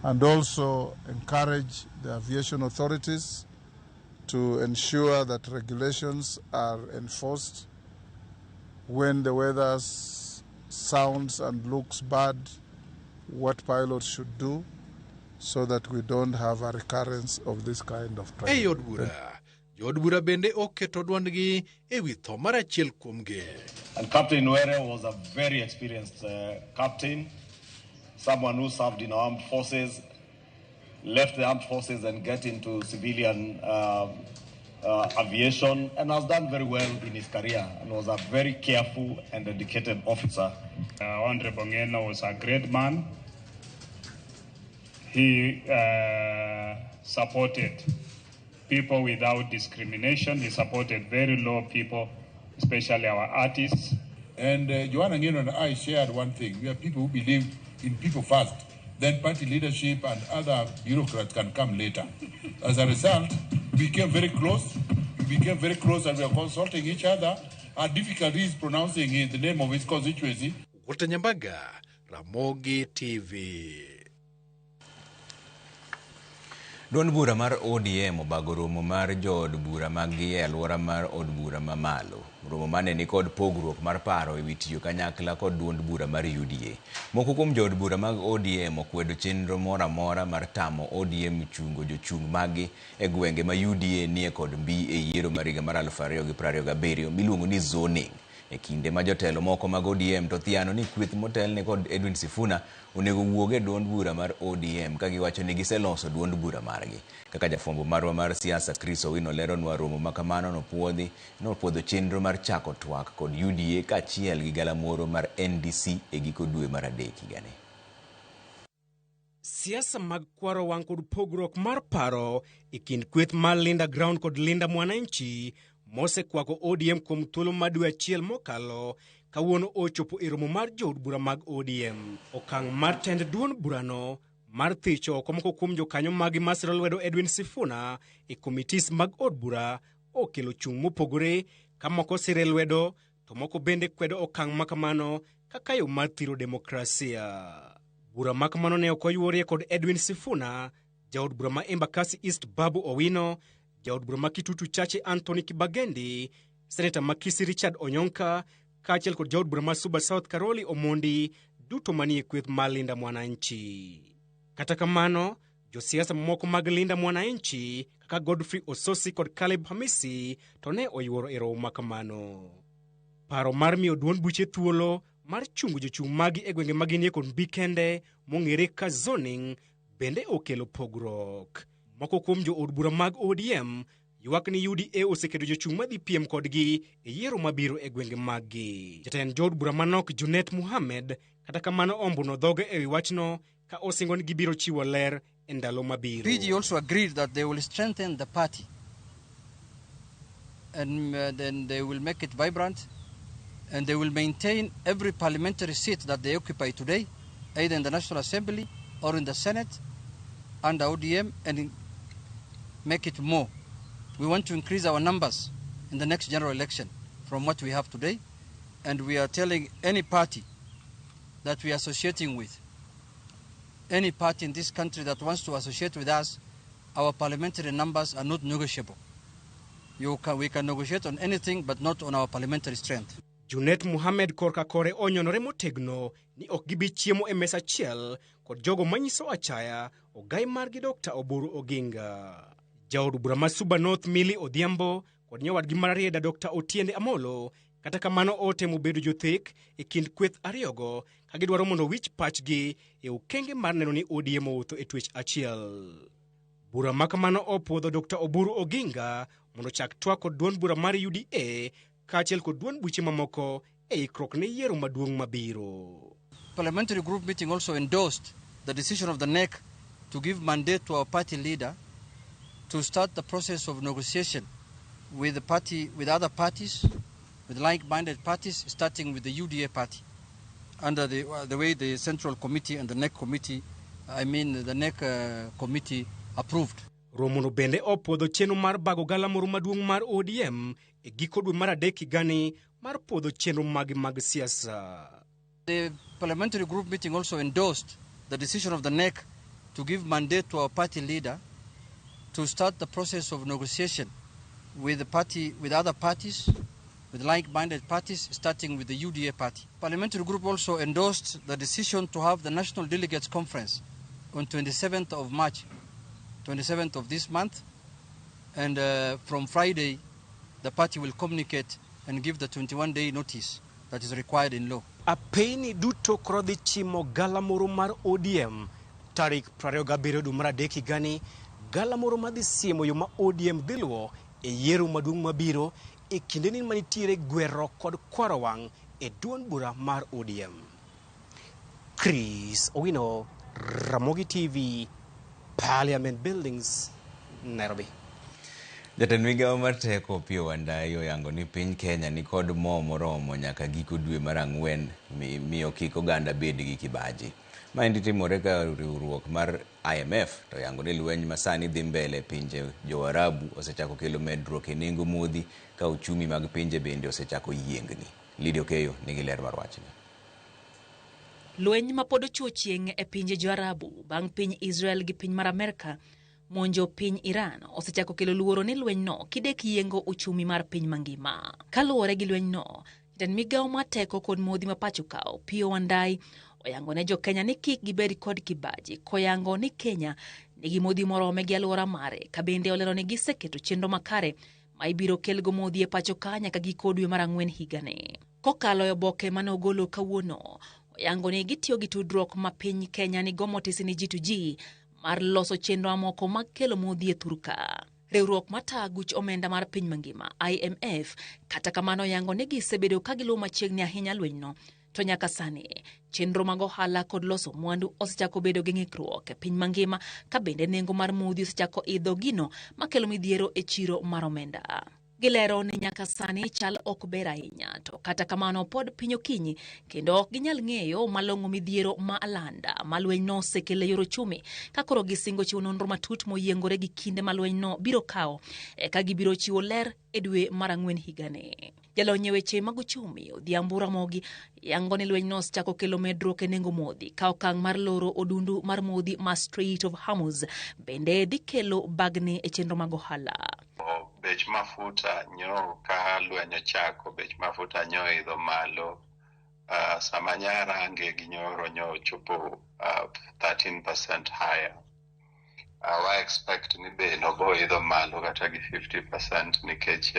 and also encourage the aviation authorities to ensure that regulations are enforced when the weather sounds and looks bad, what pilots should do, so that we don't have a recurrence of this kind of tragedy. Jod bura bende oketo dwandgi ewi tho mar achiel kuomgi. And Captain Were was a very experienced captain, someone who served in armed forces, left the armed forces and get into civilian aviation, and has done very well in his career, and was a very careful and dedicated officer. Andre Bongena was a great man. He supported people without discrimination. He supported very low people, especially our artists. And Joanna Ngeno and I shared one thing. We are people who believe in people first. Then party leadership and other bureaucrats can come later. As a result, we became very close. And we are consulting each other. Our difficulty is pronouncing the name of his constituency. Walter Nyambaga, Ramogi TV. Duond bura mar ODM obago romo mar jood bura magi e alwora mar od bura mamalo. Romo mane ni kod pogruok mar paro ewi tiyo kanyakla kod duond bura mar UDA. Moko kuom jood bura mag ODM okwedo chenro mora mora mar tamo ODM chungo jochung magi e gwenge ma UDA nie kod mbi e yiero mar higa mar 2027 miluongo ni zoning. E kinde ma jotelo moko mag ODM to thiano ni kweth motelne kod Edwin Sifuna onego wuoge duond bura mar ODM ka giwacho ni giseloso duond bura margi. Kaka jafwambo marwa mar siasa Chris Owino leronwa romo makamano nopuodho chenro mar chako twak kod UDA kaachiel gi galamoro mar NDC e giko dwe mar adek higani. Siasa mag kwaro wang' kod pogruok mar paro e kind kweth mar Linda Ground kod Linda Mwananchi mose kwako ODM kuom thuolo mar dwe achiel mokalo kawuono ochopo e romo mar jood bura mag ODM. Okang' mar tend duond burano mar thicho komoko kuom jokanyo magi masiro lwedo Edwin Sifuna e komitis mag od bura okelo chung' mopogore ka moko sire lwedo to moko bende kwedo okang' makamano kaka yo mar thiro demokrasia. Bura makamano ne okoyuorie kod Edwin Sifuna, jaod bura ma Embakasi East Babu Owino, jaod bura ma Kitutu Chache Anthony Kibagendi, Senator Makisi Richard Onyonka, kaachiel kod jaod bura ma Suba South Karoli Omondi, duto manie kweth mar Linda Mwananchi. Kata kamano, josiasa moko mag Linda Mwananchi kaka Godfrey Ososi kod Caleb Hamisi to ne oyuoro e romo makamano. Paro mar miyo duond buche thuolo mar chungo jochung' magi e gwenge maginie kod mbi kende mong'ere ka zoning bende okelo pogruok. Moko kuom jo od bura mag ODM ywak ni UDA oseketo jochung' madhi piem kodgi e yiero mabiro e gwenge maggi. Jatend jood bura manok Junet Mohamed kata kamano ombuno dhoge e wachno ka osingo ni gibiro chiwo ler e ndalo mabiro. PG also agreed that they will strengthen the party and then they will make it vibrant and they will maintain every parliamentary seat that they occupy today, either in the National Assembly or in the Senate under ODM, and make it more. We want to increase our numbers in the next general election from what we have today, and we are telling any party that we are associating with, any party in this country that wants to associate with us, our parliamentary numbers are not negotiable. We can negotiate on anything but not on our parliamentary strength. Junet Mohamed korka kore onyonore motegno ni ok gibi chiemo e mesa achiel kod jogo manyiso achaya ogai margi Dr. Oburu Oginga. Jaod bura ma Suba North Millie Odhiambo kod nyawadgi mar Rieda Dr. Otiende Amolo kata kamano otemo bedo jothek e kind kweth ariyogo ka gidwaro mondo wich pachgi e okenge mar neno ni ODM owuotho e twech achiel. Bura makamano opuodho Dr. Oburu Oginga mondo chak twak kod duond bura mar UDA kaachiel kod duond buche mamoko e ikruok ne yiero maduong' mabiro. Parliamentary group meeting also endorsed the decision of the NEC to give mandate to our party leader to start the process of negotiation with other parties, with like-minded parties, starting with the UDA party, under the way the Central Committee and the NEC Committee, the NEC Committee approved. Romono bende opuodho chenro mar bago galamoro maduong' mar ODM e giko dwe mar adek higani mar puodho chenro mag siasa. The parliamentary group meeting also endorsed the decision of the NEC to give mandate to our party leader to start the process of negotiation with other parties, with like-minded parties, starting with the UDA party. Parliamentary group also endorsed the decision to have the National Delegates Conference on 27th of March, 27th of this month, and from Friday, the party will communicate and give the 21-day notice that is required in law. Apeni duto krodhi chimo galamoro mar ODM tarik 27 dwe mar adek higani, galamoro madhi siemo yo ma ODM dhi luwo e yiero maduong' mabiro e kindeni manitiere gwero kod kwaro wang' e duond bura mar ODM. Chris Owino, Ramogi TV, Parliament Buildings, Nairobi. Jatend migawo mar teko Opiyo Wandayi oyango ni piny Kenya ni kod mo moromo nyaka giko dwe mar Ang'wen miyo kik oganda bed gi kibaji. Maendi timore ka riwruok mar IMF to yango ni lweny masani dhi mbele pinje Jo-Arabu osechako kelo medruok e nengo modhi ka uchumi mag pinje bende osechako yiengni. Lydia Okeyo nigi ler mar wachni. Lweny ma pod ochuo chieng' e pinje Jo-Arabu bang' piny Israel gi piny mar Amerika monjo piny Iran osechako kelo luoro ni lweny no kidek yiengo uchumi mar piny mangima. Kaluwore gi lweny no, jatend migawo mar teko kod modhi ma pacho ka Opiyo Wandayi oyango ne jo Kenya ni kik gibed kod kibaji, koyango ni Kenya nigi modhi morome gi alwora mare, ka bende olero ni giseketo chenro makare ma ibiro kelgo modhi e pacho ka nyaka giko dwe mar Ang'wen higani. Kokalo e oboke mane ogolo kawuono, oyango ni gitiyo gi tudruok ma piny Kenya ni gomo tisi ni G2G mar loso chenro amoko mag kelo modhi e thurka. Riwruok mata guch omenda mar piny mangima IMF kata kamano yango ni gisebedo ka giluwo machiegni ahinya lweny no, to nyaka sani chenro mag ohala kod loso mwandu osechako bedo gi ng'ikruok e piny mangima, ka bende nengo mar modhi osechako idho gino makelo midhiero e chiro mar omenda. Gilero ni nyaka sani chal ok ber ahinya, to kata kamano pod piny okinyi kendo ok ginyal ng'eyo malong'o midhiero ma alanda ma lweny no osekelo e yor ochumi, ka koro gisingo chiwo nonro matut moyiengore gi kinde ma lweny no biro kawo ka gibiro chiwo ler e dwe mar Ang'wen higani. Jalony e weche mag uchumi Odhiambo Ramogi yango ni lweny no osechako kelo medruok e nengo modhi, ka okang' mar loro odundu mar modhi ma Strait of Hormuz bende dhi kelo bagni e chenro mag ohala. Bech mafuta nyo ka lweny ochako, bech mafuta nyo idho malo. Sama nyarange gi nyoro nyo chopo 13% higher. Wa expect ni be no bo idho malo kata gi 50% nikech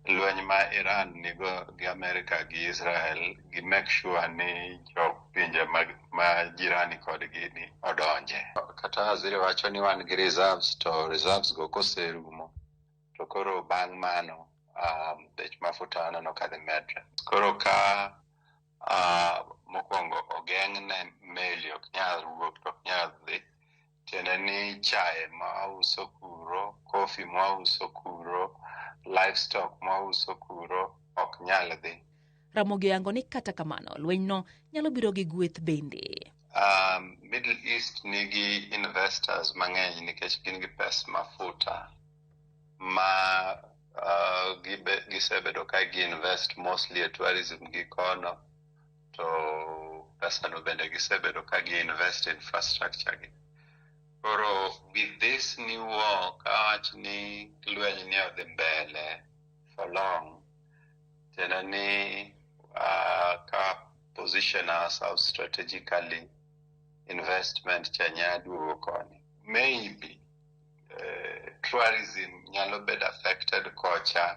lweny ma Iran nigo gi Amerika gi Israel gi make sure ni jo pinje ma jirani kod gini odonje. Kata waziri wacho ni wan gi reserves, to reserves go koserumo to koro bang' mano bech mafuta no kadhi medre. Koro ka mokwongo ogeng' ne meli ok nyal wuok to ok nyal dhi, tiende ni chae ma uso kuro, kofi ma uso kuro, livestock ma uso kuro ok nyal dhi. Ramogi yango ni kata kamano lweny no nyalo biro gi gweth bende. Middle East nigi investors mang'eny nikech gin gi pes mafuta ma gisebedo ka gi invest mostly e tourism gi kono, to pesa no bende gisebedo ka gi invest infrastructure gi. Koro with this new war, kawach ni lweny ni odhi mbele for long, tena ni ka position ourselves strategically, investment chanya duogo koni. Maybe tourism nyalo bed affected kocha,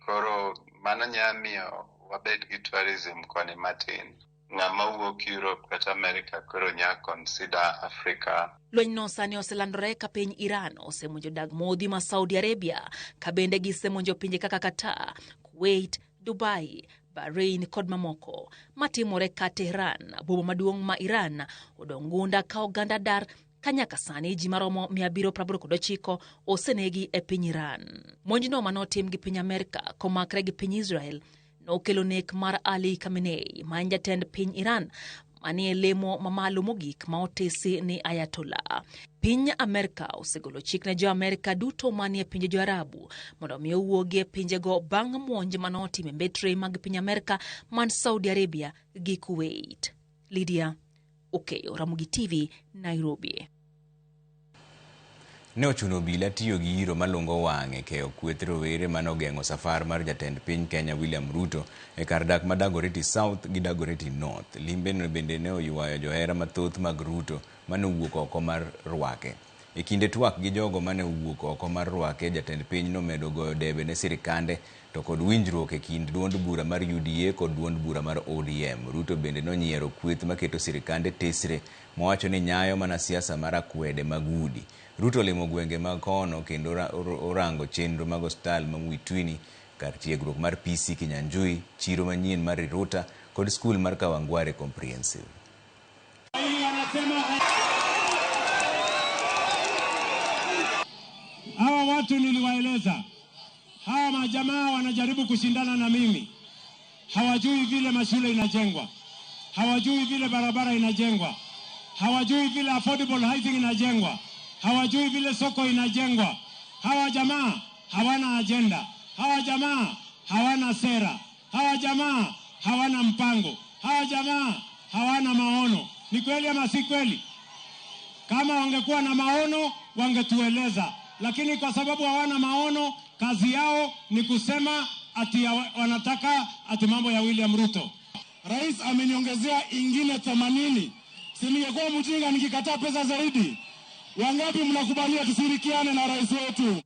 koro mano nyamiyo wabed gi tourism koni matin. Ng'ama wuok Europe kata America koro nya consider Africa. Lweny no sani oselandore ka piny Iran osemonjo dag modhi ma Saudi Arabia, ka bende gisemonjo pinje kaka Qatar, Kuwait, Dubai, Bahrain kod mamoko. Matimore ka Tehran, boma maduong' ma Iran, odong' gunda ka oganda dar ka nyaka sani ji maromo 789 osenegi e piny Iran. Monj no manotim gi piny Amerika komakre gi piny Israel nokelo nek mar Ali Khamenei, ma en jatend piny Iran manie lemo mamalo mogik ma otesi ni Ayatollah. Piny Amerika osegolo chik ne Jo-Amerika duto manie pinje Jo-Arabu mondo mi owuogi e pinjego bang' monj manotim e mbetre mag piny Amerika man Saudi Arabia gi Kuwait. Lydia Okeyo, Ramogi TV, Nairobi. Ne ochuno obila tiyo gi iro malungo wang'e keyo kweth rowere manogeng'o safar mar jatend piny Kenya William Ruto e kar dak ma Dagoretti South gi Dagoretti North. Limbe no bende ne oywayo johera mathoth mag Ruto mane owuok oko mar rwake. E kinde twak gi jogo mane owuok oko mar rwake, jatend piny nomedo goyo debe ne sirikande to kod winjruok e kind duond bura mar UDA kod duond bura mar ODM. Ruto bende nonyiero kweth maketo sirikande tesre, mowacho ni nyayo mana siasa mar akwede mag udi. Ruto limo gwenge mag kono kendo orango chenro mag hostal ma Mwituni, kar tiegruok mar PC Kinyanjui, chiro manyien mar Ruta kod skul mar Kawangware Comprehensive. Hawa watu niliwaeleza, hawa majamaa wanajaribu kushindana na mimi. Hawajui vile mashule inajengwa, hawajui vile barabara inajengwa, hawajui vile affordable housing inajengwa, hawajui vile soko inajengwa. Hawa jamaa hawana agenda, hawa jamaa hawana sera, hawa jamaa hawana mpango, hawa jamaa hawana maono. Ni kweli ama si kweli? Kama wangekuwa na maono wangetueleza, lakini kwa sababu hawana maono, kazi yao ni kusema ati wanataka ati mambo ya William Ruto. Rais ameniongezea ingine 80. Si ningekuwa mjinga nikikataa pesa zaidi? Wangapi mnakubalia tusirikiane na rais wetu?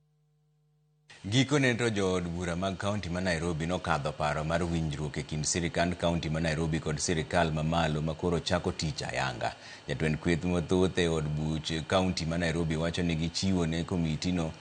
Giko ne to jood bura mag kaunti ma Nairobi nokadho paro mar winjruok e kind sirikand kaunti ma Nairobi kod sirikal mamalo makoro chako tich ayanga. Jatend kweth mathoth e od buch kaunti ma Nairobi wacho ni gichiwo ne komiti no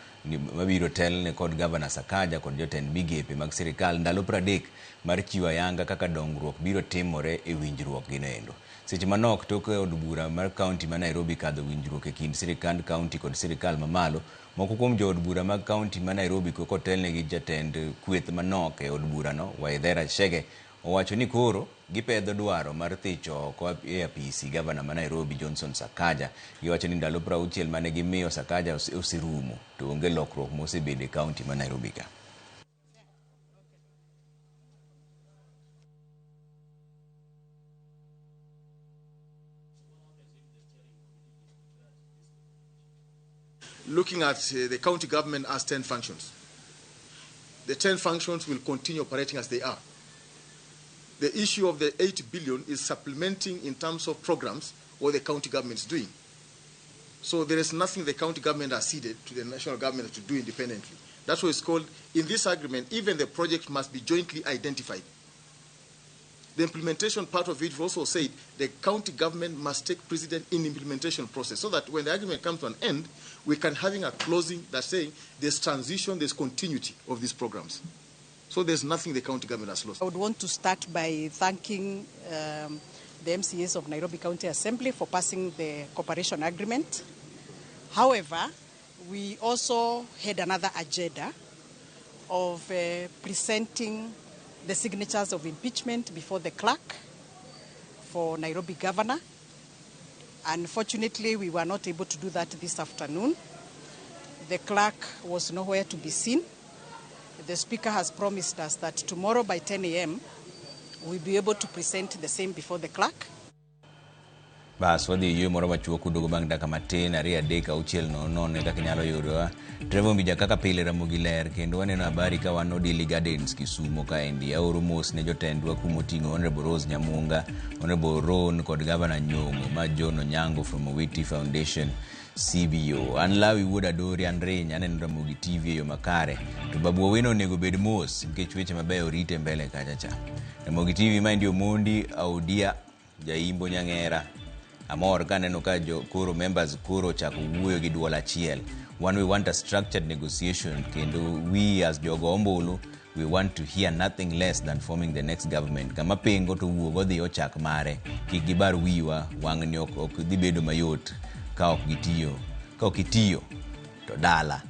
mabiro telne kod gavana Sakaja kod jotend migepe mag sirikal ndalo 30 mar chiwo ayanga kaka dongruok biro timore e winjruok ginendo. Seche manok tok od bura mar kaunti ma Nairobi kadho winjruok e kind sirikand kaunti kod sirikal mamalo, moko kuom jood bura mag kaunti ma Nairobi kotelne gi jatend kweth manok e od bura no, Waithera Chege, owacho ni koro gipedho dwaro mar thicho oko e apisi gavana ma Nairobi Johnson Sakaja. Giwacho ni ndalo 60 mane gimiyo Sakaja osirumo to onge lokruok mosebedo e kaunti ma Nairobi ka. Looking at the county government as 10 functions. The 10 functions will continue operating as they are. The issue of the 8 billion is supplementing in terms of programs what the county government is doing. So there is nothing the county government has ceded to the national government to do independently. That's what it's called. In this agreement, even the project must be jointly identified. The implementation part of it also said the county government must take precedence in the implementation process so that when the agreement comes to an end, we can having a closing that's saying there's transition, there's continuity of these programs. So there's nothing the county government has lost. I would want to start by thanking the MCAs of Nairobi County Assembly for passing the cooperation agreement. However, we also had another agenda of presenting the signatures of impeachment before the clerk for Nairobi governor. Unfortunately, we were not able to do that this afternoon. The clerk was nowhere to be seen. The speaker has promised us that tomorrow by 10 a.m. we'll be able to present the same before the clerk. Bas wadhi yo moro machuo kudogo bang' daka matin 2:06 nono kaka nyalo yudowa. Trevor Mbija kaka pile Ramogi ler kendo waneno habari ka wan Odili Gardens Kisumo kaendi. Aoro mos ne jotendwa kumoting'o Honorable Rose Nyamunga, Honorable Ron kod Governor Nyong'o ma John Onyango from Owiti Foundation CBO. An Lawi wuod Adori Andreny aneno Ramogi TV yo makare. To Babu Owino onego bed mos nikech weche mabeyo rite mbele kachacha. Ramogi TV ma ndio Mondi Audia Jaimbo Nyang'era. Amor kaneno ka koro members koro chako wuoyo gi duol achiel. One, we want a structured negotiation kendo we as jogo ombulu we want to hear nothing less than forming the next government. Kama pengo to wuogo dhi ochak mare kik gibar wiwa wang'ni ok dhi bedo mayot ka ok gitiyo. Ka ok itiyo to dala.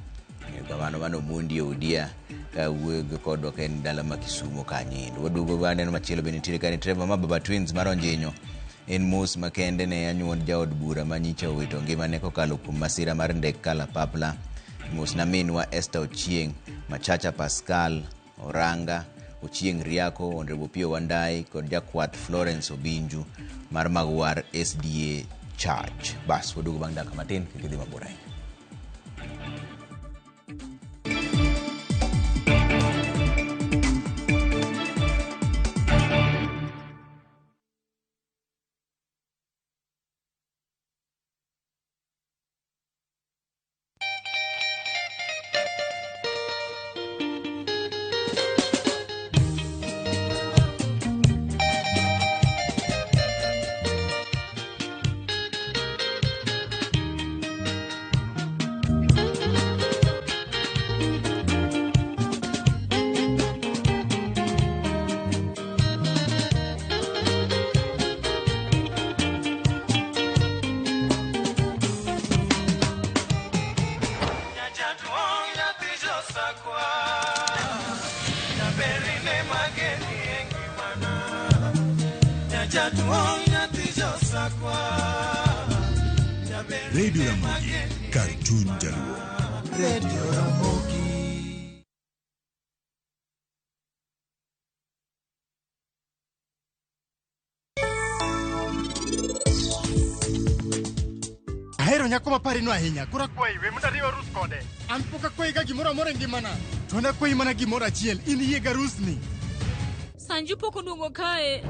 Mano Mondi Audia ka wuogo kodwa ken dala ma Kisumo kanyindo. Wadugo baneno machielo bende nitiere ka ni Trevor ma Baba Twins mar Onjinyo. En mos makende ne anyuon jaod bura manyicha owito ngimane kokalo kuom masira mar ndek kalapapla. Mos na minwa Esther Ochieng, Machacha Pascal Oranga, Ochieng Riako, Honorable Pio Wandai kod jakwath Florence Obinju mar Magwar SDA Church. Bas wadugo bang' dakika matin kik idhi mabor ahinya. Radio Ramogi, Cartoon Jaluo. Radio Ramogi. Ahero nyako mapari no ahinya. Kura kwai we munda riwa rus kode. An poka kwai ga gimora mora ngimana. To na kwai mana gimora achiel. In yie ga rusni. Sanju poko duogo kae.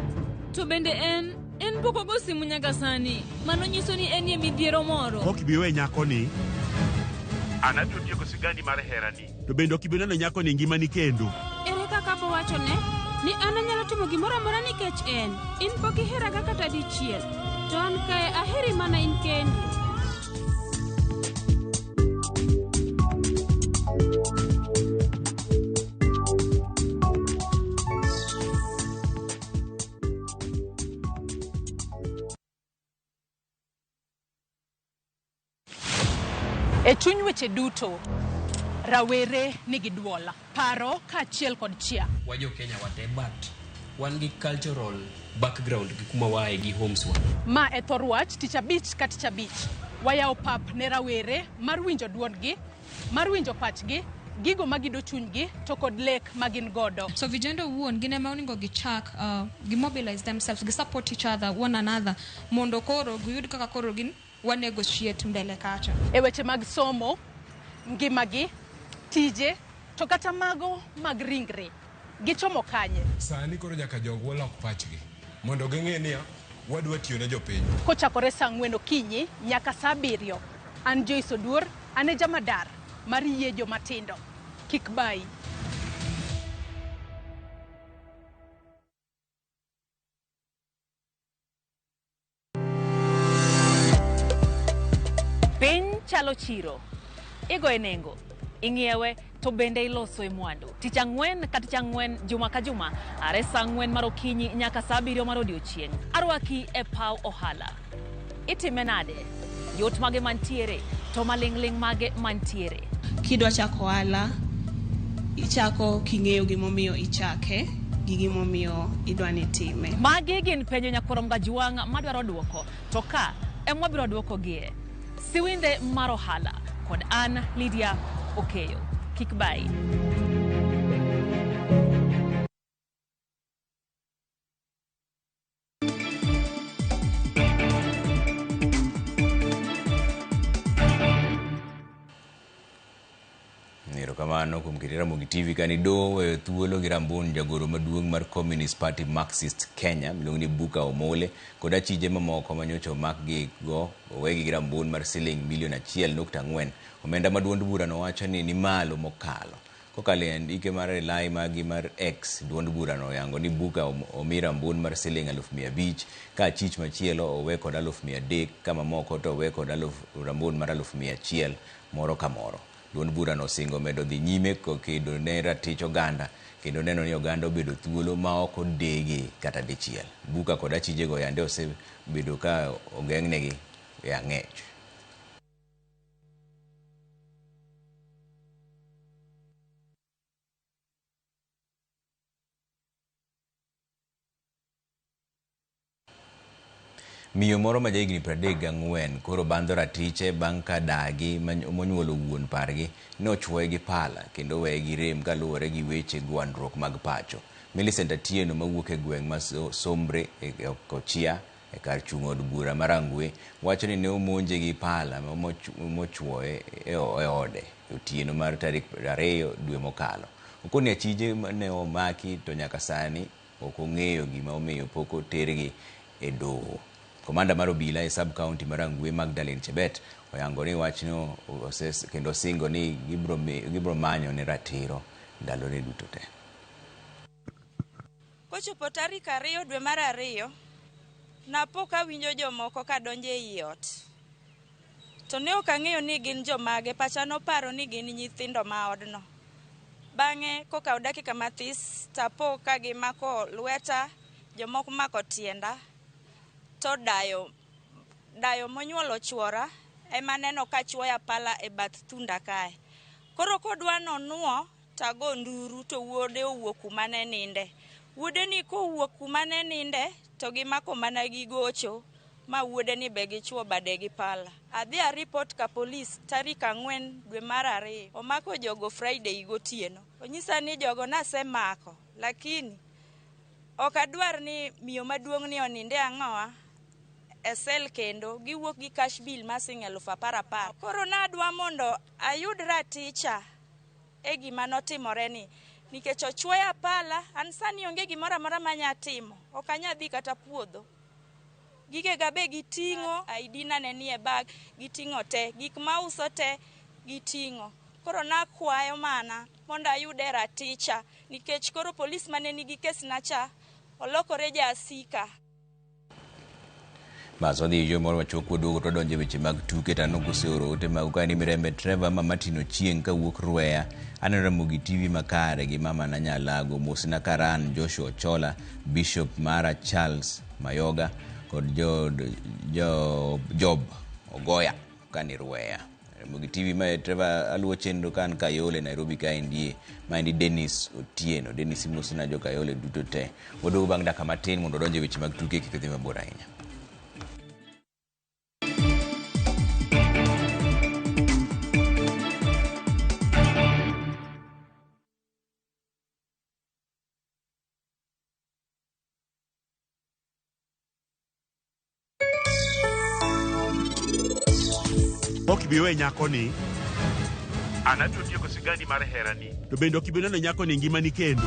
To bende en poko go simu nyaka sani. Mano nyiso ni en ye midhiero moro. Ok biwe nyako ni. Anato tieko sigani mar herani. To bende ok ibineno nyako ni ngimani kendo. Ere kaka bo wacho ne? Ni an anyalo timo gimoro amora nikech en. In pok ihera ga kata dichiel. To an kae aheri mana in kendi. E chuny weche duto, rawere nigi duola, paro kaachiel kod chia. Wajo Kenya wate but wan gi cultural background gi kuma wae gi homes wa. Ma e thor wach tich abich ka tich abich. Wayawo pap ne rawere mar winjo duondgi, mar winjo pachgi, gigo magido chunygi to kod lek magin godo. So vijana wuon gine ma oningo gichak mobilize themselves, gi support each other, one another, mondo koro giyud kaka koro gin one negotiate mbele kacha. E weche mag somo, ngimagi, tije, to kata mago mag ringre. Gichomo kanye. Sani koro nyaka jogo lok pachgi. Mondo ging'e ni wadwa tiyo ne jopiny. Kochakore saa 4 okinyi nyaka saa 7. An Joyce Oduor, ane jamadar mar yie jomatindo. Kik bai. Piny chalo chiro. Igo enengo. Ing'iewe to bende iloso e mwandu. Tich ang'wen ka tich ang'wen juma ka juma. Are saa 4 mar okinyi nyaka saa 7 mar odiochieng'. Arwaki e paw ohala. Itime nade? Yot mage mantiere to maling'ling mage mantiere. Kidwa chako ohala, ichako king'eyo gimomiyo ichake, gi gimomiyo idwani time. Magi gin penjo nyakorom Gajwang' madwaro duoko. To ka emwabiro duoko gie. Siwinde mar ohala kod an Lydia Okeyo. Kik bai. Kamano kuom kiti Ramogi TV kani do thuolo gi rambun jagoro maduong' mar Communist Party Marxist Kenya miluongo ni Buka Omole kod achije mamoko manyocha omakgi go owegi gi rambun mar siling milion 1.4. Omenda ma duond bura no wacho ni malo mokalo. Kokalo e andike mar lai magi mar X, duond bura no yango ni Buka omi rambun mar siling 500,000 ka achich machielo owe kod 300,000 kama moko to owe kod rambun mar 100,000 moro ka moro. Duond bura no singo medo dhi nyime kedo ne ratich oganda kendo neno ni oganda obedo thuolo ma ok odege kata dichiel. Buka kod achije go yande osebedo ka ogeng'negi e ang'ech. Miyo moro ma jahigni 34 koro bandho ratiche bang' ka dagi monyuolo wuon pargi ne ochwoye gi pala kendo weye gi rem kaluwore gi weche gwandruok mag pacho. Millicent Atieno mawuok e gweng' ma Sombre e Kochia e kar chung' od bura marangwe wacho ni ne omonje gi pala mochuoye e ode otieno mar tarik 2 dwe mokalo. Okoni achije ne omaki to nyaka sani ok ong'eyo gima omiyo pok otergi e doho. Komanda mar obila e sub county marangwe Magdalene Chebet oyango ni wachno kendo singo ni gibro manyo ne ratiro ndalo ne duto te. Kochopo tarik 2 dwe mar 2 napo kawinjo jomoko kadonjo ei ot. To ne ok ang'eyo ni gin jomage, pacha noparo ni gin nyithindo ma odno. Bang'e kokaw dakika mathis tapo ka gimako lweta, jomoko mako tienda. To dayo monyuolo chuora ema neno ka chuoya pala e bath thunda kae. Koro kodwa nonuo tago nduru to wuode owuok kuma ne ninde. Wuode ni kowuok kuma ne ninde to gimako mana gi gocho ma wuode ni be gichuo bade gi pala. Adhi a report ka polis tarik 4 dwe mar 2 omako jogo Friday gotieno. Onyisa ni jogo nasemako lakini ok adwar ni miyo maduong' ni oninde ang'oa esel kendo giwuok gi cash bill masing 10,000. Koro nadwa mondo ayud raticha e gima notimore ni nikech ochuoya pala, an sani onge gimoro amora manya timo, ok anya dhi kata puodho. Gige gabe giting'o, ID na ne nie bag, giting'o te, gik ma uso te giting'o. Koro nakwayo mana mondo ayude raticha nikech koro polis mane nigi kes na cha olokore jasika. Baso dhi yo moro machoko duogo to donje weche mag tuke tano kusoro te mag kani Mirembe Trevor mama Tino Chieng ka wuok Rueya anera mugi TV makare gi mama na Nyalago Musina Karan Joshua Chola Bishop Mara Charles Mayoga kod Job Ogoya kani Rueya. Mugi TV ma Trevor aluo chenro kan Kayole Nairobi ka indie ma indi Dennis Otieno Dennis Musina jo Kayole duto te wodo bang daka matin mondo donje weche mag tuke kik dhi mabor ahinya. Okibiwe nyako ni anato tieko sigani mar herani to bende okibino na nyako ni ngima ni kendo.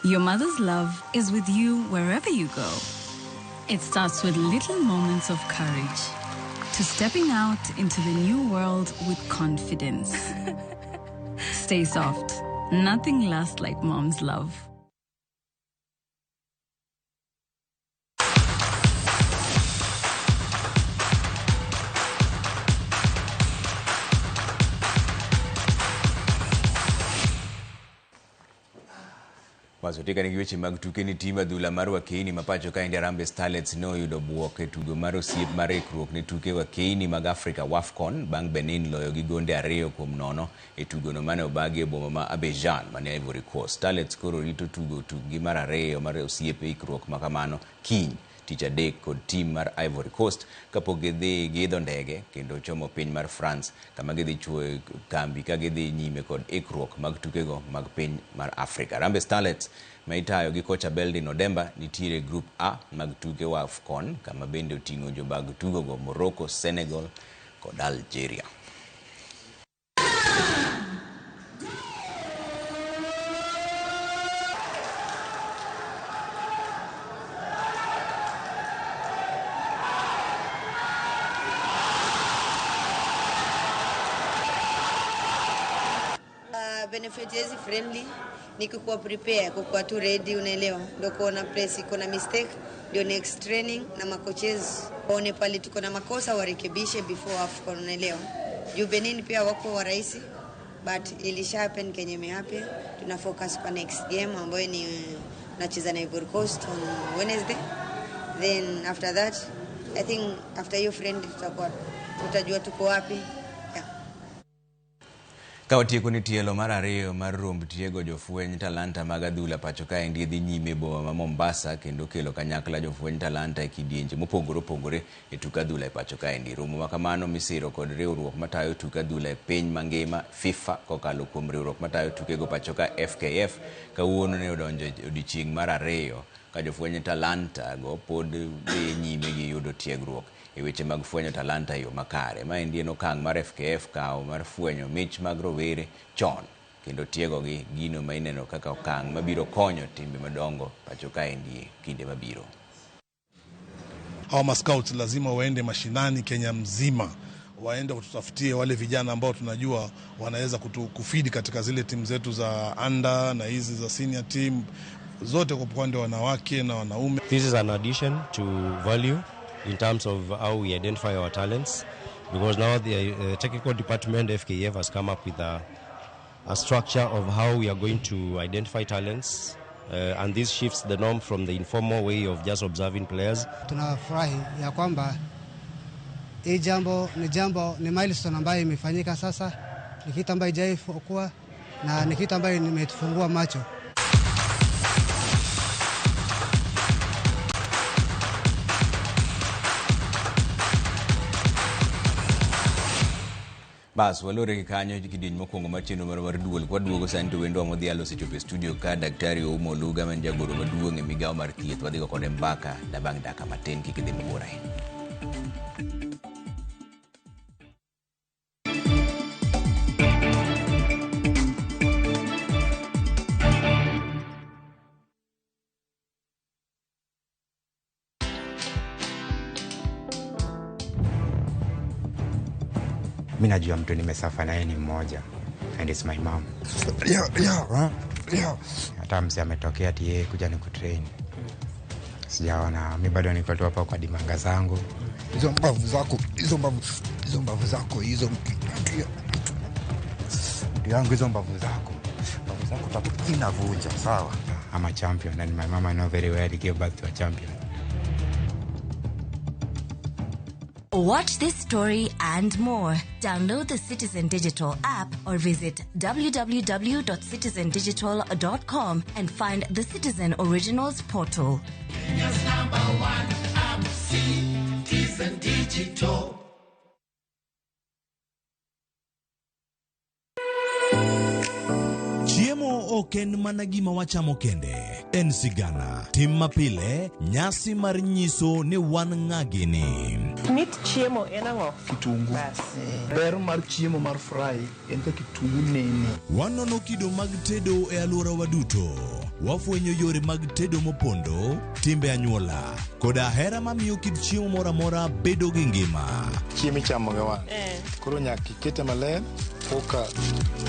Your mother's love is with you wherever you go. It starts with little moments of courage, to stepping out into the new world with confidence. Stay soft. Nothing lasts like mom's love. Wazo tika ni giweche mag tuke ni tima dhula mar Wakeini mapacho ka indi Harambee Starlets no yudo buok e tugo mar osiep mar ikruok ne tuke Wakeini mag Africa WAFCON bang Benin loyo gi gonde 2-0 e tugo no mane obagi e boma ma Abidjan mane Ivory Coast. Starlets koro rito tugo tugi mar 2 mar osiep e ikruok makamano kiny tich adek kod team mar Ivory Coast kapok gidhi giidho ndege kendo chomo piny mar France kama gidhi chuo kambi ka gidhi nyime kod ikruok mag tukego mag piny mar Africa. Harambee Starlets ma itayo gi kocha Beldin Odemba nitiere group A mag tuke wa AFCON kama bende oting'o jobag tugogo Morocco, Senegal kod Algeria. Benefit is friendly, nikikuwa prepare, kukuwa tu ready, unaelewa. Ndio kuona place iko na mistake, ndio next training na makoches waone pale tuko na makosa warekebishe before AFCON, unaelewa. Juu Benin pia wako wa rahisi, but ilisha happen kenye imehappen. Tuna focus kwa next game ambayo ni tunacheza na Ivory Coast on Wednesday. Then after that, I think after your friend tutakuwa tutajua tuko wapi. Ka otieko ni tielo mar ariyo mar romb tiego jofueny talanta mag adhula pacho kae ndi dhi nyime boma ma Mombasa kendo kelo kanyakla jofueny talanta e kidienje mopogore e tuk adhula e pacho kae ndi. Romo makamano misiro kod riwruok matayo tuk adhula e piny mangima FIFA kokalo kuom riwruok matayo tukego pacho ka FKF kawuono ne odonjo odiochieng' mar ariyo ka jofueny talanta go pod dhi nyime gi yudo tiegruok e weche mag fwenyo talanta yo makare. Ma endi en okang' mar FKF kao mar fwenyo mich mag rowere chon kendo tiego gi gino ma ineno kaka okang' mabiro konyo timbe madongo pacho kae ndi kinde mabiro. Hawa mascouts lazima waende mashinani Kenya mzima, waende kututafutie wale vijana ambao tunajua wanaweza kufidi katika zile timu zetu za under na hizi za senior team zote kwa upande wa wanawake na wanaume. This is an addition to value in terms of how we identify our talents, because now the technical department FKF has come up with a structure of how we are going to identify talents, and this shifts the norm from the informal way of just observing players. Tunafurahi ya kwamba hii jambo ni milestone ambayo imefanyika sasa, ni kitu ambayo haijaikuwa na ni kitu ambayo nimetufungua macho. Bas walore kanyo kidieny mokwongo mar chenro mar duol kwa duogo sani to wendo modhialo sechope studio ka daktari Oumo Luga man jagoro maduong' e migawo mar thieth wadhigo kode mbaka da bang' daka matin kik idhi mabor ahinya. Mimi najua mtu nimesafa naye ni mmoja, and it's my mom. Hata mzee ametokea tie kuja ni kutrain. Sijaona, mimi bado niko tu hapa kwa dimanga zangu. Hizo mbavu zako Hizo mbavu zako inavunja, sawa? I'm a champion and my mama know very well to give back to a champion. Watch this story and more. Download the Citizen Digital app or visit www.citizendigital.com and find the Citizen Originals portal. Kenya's #1 app, Citizen Digital. Chiemo oken mana gima wachamo kende, en sigana. Tim mapile, nyasi mar nyiso ni wan ng'agini. Mit chiemo en ang'o? Kitungu. Ber mar chiemo mar fry en ka kitungu nene. Wanono kido mag tedo e alwora waduto. Wafwenyo yore mag tedo mopondo, timbe anyuola, koda hera mamiyo kit chiemo mora mora bedo gi ngima. Chiemo ichamo ga wan. Koro nyaka ikete maler koka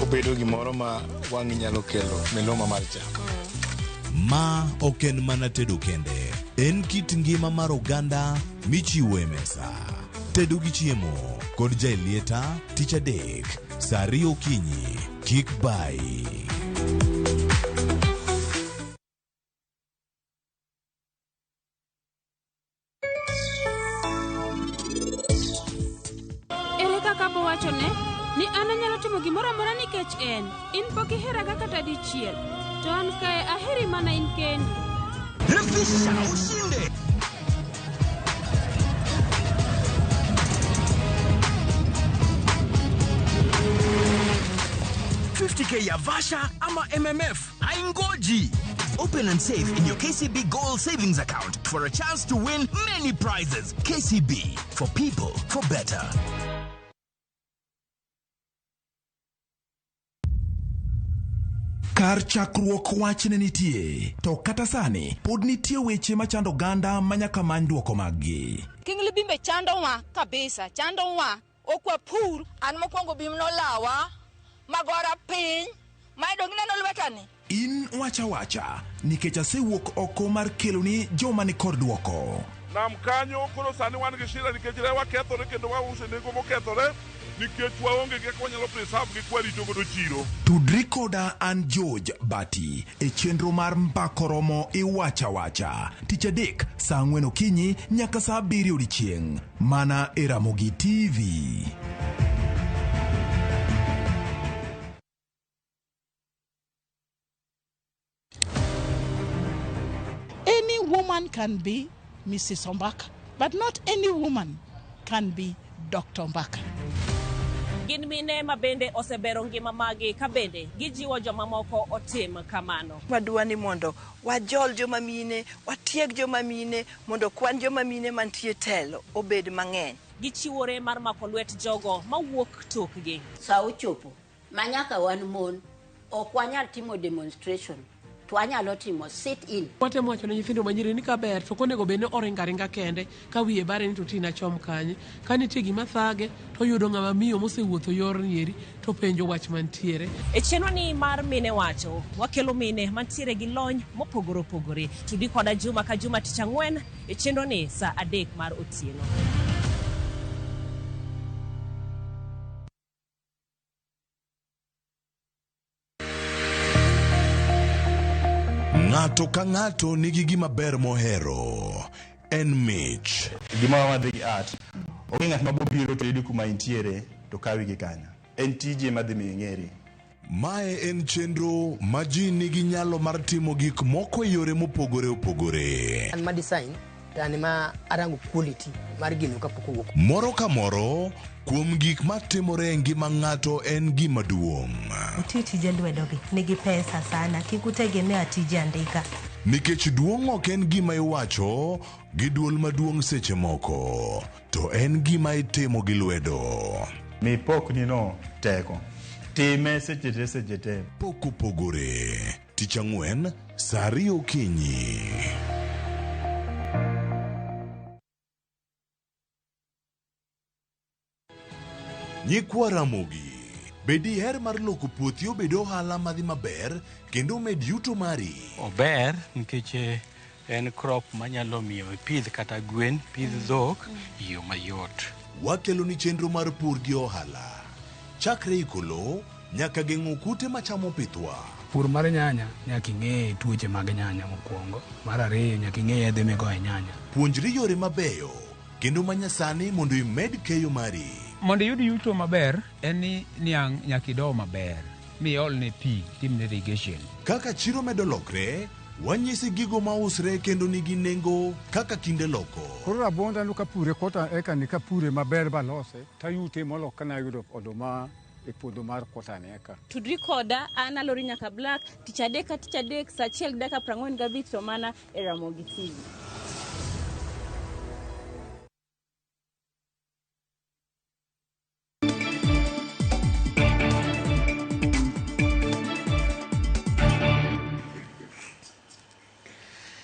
obedo gimoro ma wang'i nyalo kelo miloma mar chamo. Ma oken mana tedo kende, en kit ngima mar oganda michiwo e mesa. Tedo gi chiemo kod jailieta tich adek, saa 2 okinyi, kik bai. Ere kaka powachone ni an anyalo timo gimoro amora nikech en in pok iheraga kata dichiel, to an kae aheri mana in kendi. Refisha ushinde. $50K ya Vasha ama MMF haingoji. Open and save in your KCB Gold Savings Account for a chance to win many prizes. KCB, for people, for better. Kar chakruok wach ne nitie, to kata sani pod nitie weche machando ganda manyaka many duoko maggi. Kingli bimbe chando wa kabisa, chando wa okwa pur an mokwongo bim no lawa magora piny maidong neno lwetani. In wacha nikech asewuok oko mar keloni joma ni kod duoko. Nam kanyo koro sani wan gi shida nikech rewa kethore kendo wause nengo mokethore nikech waonge gi kaka wanyalo preserve gi kwarito godo chiro. Tudri koda an George Bati e chenro mar Mbakoromo Iwacha tich adek saa 4 okinyi nyaka saa 7 odiechieng' mana e Ramogi TV. woman can be Mrs. Ombaka, but not any woman can be Dr. Ombaka. Gin mine ma bende osebero ngima magi ka bende gijiwo joma moko otim kamano. Wadwani mondo wajol joma mine, watieg joma mine mondo kwan joma mine mantie telo obed mang'eny. Gichiwore mar mako lwet jogo mawuok tokgi. Sa ochopo manyaka wan mon ok wanyal timo demonstration to wanyalo timo sit in. Watemo wacho ne nyithindo manyiri ni kaber to konego bende oringa kende ka wiye bare ni to tina chom kanye ka nitie gima thage to yudo ng'ama miyo mosewuotho yor nieri to penjo wach mantiere. E chenro ni mar mine wacho wakelo mine mantiere gi lony mopogore opogore. Tudi koda juma ka juma tich ang'wen e chenro ni sa 3 mar otieno. Ng'ato ka ng'ato nigi gima ber mohero. En mich. Gima wadhi gi art. Onge ng'at mabobiro to yudi kuma intiere to kawi gi kanya. En tije madhi mi ng'eri. Mae en chenro ma ji nigi nyalo mar timo gik moko e yore mopogore opogore. An ma design tani ma arango quality mar gino kapok owuok. Moro ka moro kuom gik matimore e ngima ng'ato en gima duong'. Tije lwedogi nigi pesa sana, kikutegemea tije andika. Nikech duong' ok en gima iwacho gi duol maduong' seche moko, to en gima itimo gi lwedo. Mi pokni no teko. Time seche te. Pok opogore. Tich Ang'wen, sa 2 okinyi. Nyikwa Ramogi, bedi her mar loko puothi obed ohala madhi maber kendo med yuto mari. Ober nikech en crop manyalo miyo pidh kata gwen, pidh dhok yo mayot. Wakelo ni chenro mar pur gi ohala. Chakre ikolo nyaka geng'o kute machamo pithwa. Pur mar nyanya nyaka ing'e tuoche mag nyanya mokwongo. Mar ariyo nyaka ing'e yedhe migoyo nyanya. Puonjri yore mabeyo kendo manyasani mondo imed keyo mari. Mondo yud yuto maber en ni niang' nyaka ido maber mi olne pi timne irrigation. Kaka chiro medo lokre, wanyisi gigo mausre kendo nigi nengo kaka kinde loko. Koro rabonda no kapure kota eka ni kapure maber balose tayute molok kana yudo oduma e puodho mar kota neka. Tudri koda an Alori Nyaka Black tich adek sa 1:45 to mana e Ramogi TV.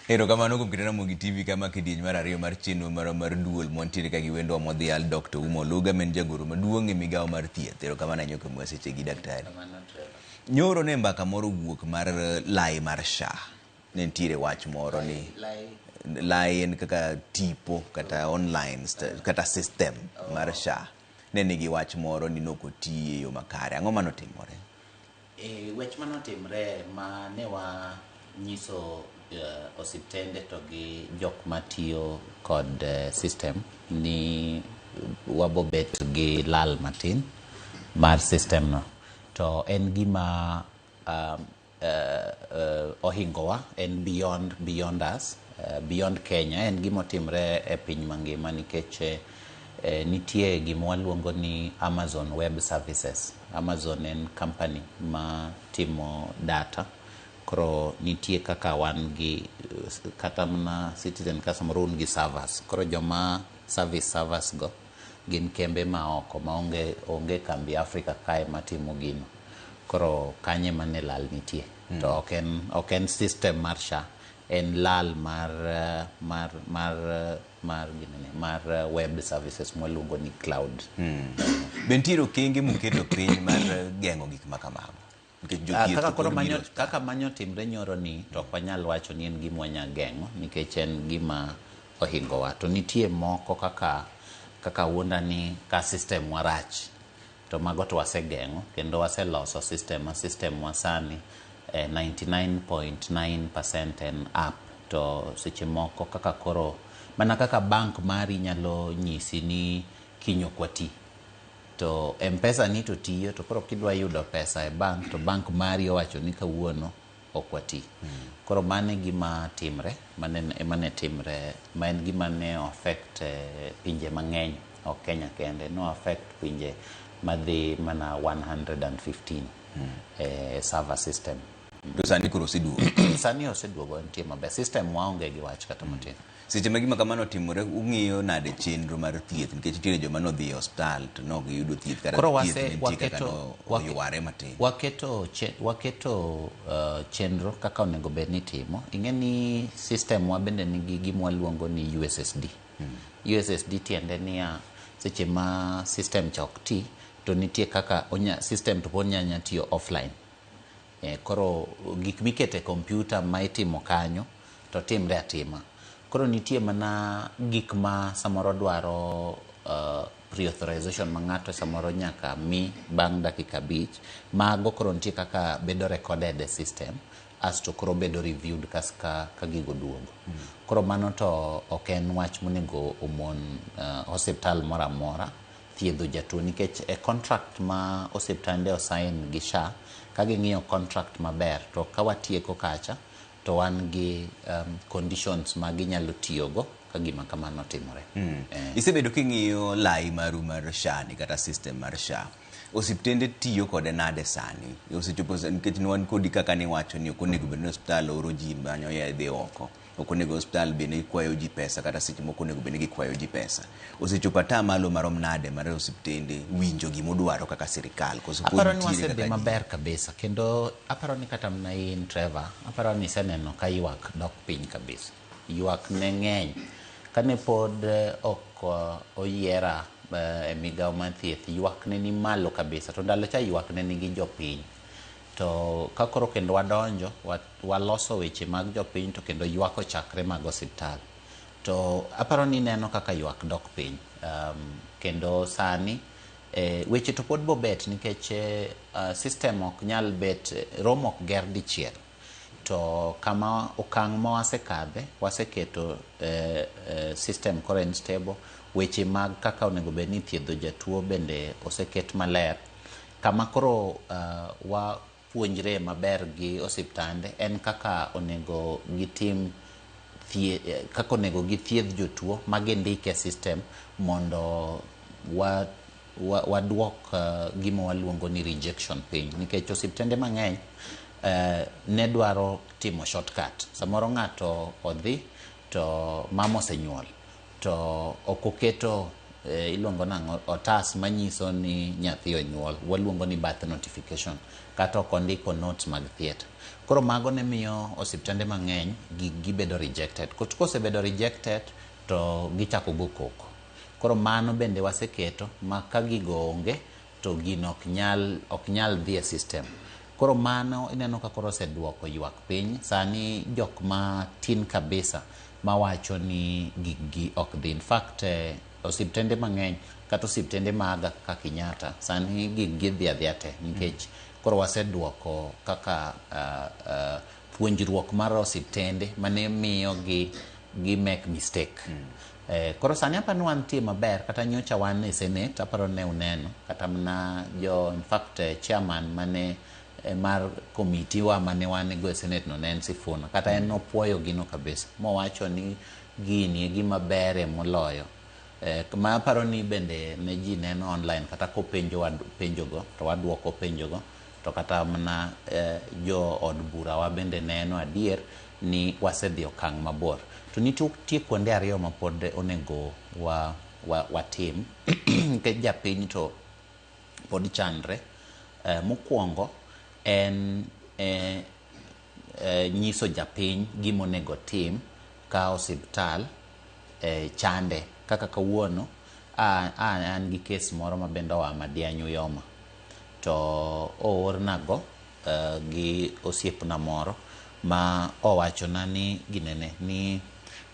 Erokamano kuom keto Ramogi TV kama kidieny mar 2 mar chenro mar duol montiere ka gi wendo modhial Dr. Umo Luga men jagoro maduong' e migawo mar thieth. Erokamano anyoke mwa seche gi daktari. Nyoro ne mbaka moro wuok mar lai mar SHA. Ne ntiere wach moro ni lai en kaka tipo kata online kata system mar SHA. Ne nigi wach moro ni nokotii e yo makare. Ang'o manotimore? Wach manotimre ma ne wa nyiso osiptende to gi jok matiyo kod system ni wabobet gi lal matin mar system no to en gima ohingowa en beyond us, beyond Kenya. En gima timre e piny mangima nikech nitie gima waluongo ni Amazon Web Services. Amazon en company ma timo data. Koro nitie kaka wan gi kata mana Citizen ka samoro gi servers. Koro joma service servers go gin kembe ma oko ma onge kambi Afrika kae matimo gino. Koro kanye mane lal nitie. To ok en system mar SHA, en lal mar web services mwaluongo ni cloud. Bentiro kenge muketo piny mar geng'o gik makamago. Kaka manyo timre nyoro ni to wanyal wacho ni en gima wanya geng'o nikech en gima ohingowa. To nitie moko kaka wuonda ni ka system warach to mago to wasegeng'o kendo waseloso system wasani 99.9% en app. To seche moko kaka koro mana kaka bank mari nyalo nyisi ni kinyo kwati to M-Pesa ni to tiyo to koro kidwa yudo pesa e bank to bank mari owacho ni kawuono okwati. Koro mane gima timre, mane timre, ma en gima ne affect pinje mang'eny, ok Kenya kende, no affect pinje madhi mana 115 server system. To sani koro oseduogo. Sani oseduogo nitie maber. System waonge gi wach kata matin. Seche ma gima kamano timore, ung'iyo nade chenro mar thieth nikech nitiere joma nodhi e hospital to nok giyudo thieth kata thieth nitie kaka oyware matin. Waketo chenro kaka onego bed ni timo. Ing'e ni system wa bende nigi gima waluongo ni USSD. USSD tiende niya seche ma system cha ok ti to nitie kaka system to pod nyanya tiyo offline. Koro gik mikete kompyuta ma itimo kanyo to timre atima. Koro nitie mana gik ma samoro dwaro pre-authorization ma ng'ato samoro nyaka mi bang' dakika 5. Mago koro nitie kaka bedo recorded e system asto koro bedo reviewed ka gigo duogo. Koro mano to ok en wach monego omon hospital moro amora thiedho jatuo nikech e contract ma osiptande osign gi SHA ka ging'iyo contract maber to ka watieko kacha to wan gi conditions ma ginyalo tiyogo ka gima kamano timore. Isebedo king'iyo lai maru mar SHA ni kata system mar SHA. Osiptende tiyo kode nade sani? Osechopo nikech wan kodi kaka ni wacho ni ok onego bed ni hospital oro ji manyo yedhe oko. Ok onego hospital bende kwayo ji pesa kata seche moko onego bende gikwayo ji pesa. Osechopo ata malo marom nade mar osiptende winjo gima odwaro kaka sirikal. Aparo ni wasedhi maber kabisa kendo aparo ni kata mna in Trevor, aparo ni iseneno ka ywak dok piny kabisa. Ywak ne ng'eny kane pod ok oyiera e migawo mar thieth, ywak ne ni malo kabisa to ndalo cha ywak ne nigi jopiny. To ka koro kendo wadonjo waloso weche mag jopiny to kendo ywak ochakre mag osiptal. To aparo ni neno kaka ywak dok piny. Kendo sani weche to pod bobet nikech system ok nyal bet romo ok ger dichiel. To kama okang' ma wasekadhe waseketo system koro en stable. Weche mag kaka onego bed ni thiedho jatuo bende oseket maler. Kama koro wapuonjre maber gi osiptande en kaka onego gitim kaka onego githiedh jotuo magindike system mondo waduok gima waluongo ni rejection piny nikech osiptende mang'eny ne dwaro timo shortcut. Samoro ng'ato odhi to mama osenyuol to ok oketo iluongo nang'o otas manyiso ni nyathi onyuol, waluongo ni birth notification kata ok ondiko notes mag thieth. Koro mago ne miyo osiptande mang'eny gibedo rejected. Kosebedo rejected to gichako go koko. Koro mano bende waseketo ma ka gigo onge to gino ok nyal dhi e system. Koro mano ineno ka koro oseduoko ywak piny. Sani jok ma tin kabisa mawacho ni gigi ok dhi. In fact osiptende mang'eny kata osiptende maga ka Kenyatta sani gigi dhi adhiya te nikech koro waseduoko kaka puonjruok mar osiptende mane miyo gi make mistake. Koro sani aparo ni wantie maber kata nyocha wan e Senate aparo ne uneno kata mna in fact chairman mane mar komiti wa mane wan go e Senate no ne Sifuna kata en opuoyo gino kabisa mowacho ni gini e gima bere moloyo. Ma aparo ni bende ne ji neno online kata penjogo to waduoko penjogo to kata mna jo od bura wa bende neno adier ni wasedhi okang' mabor. To nitie kuonde ariyo ma pod onego watim ke japiny to pod chandre. Mokwongo en nyiso japiny gima onego tim ka osiptal chande. Kaka kawuono an gi kes moro ma bende oa Madianyu Yoma to oornago gi osiepna moro ma owachona ni ginene ni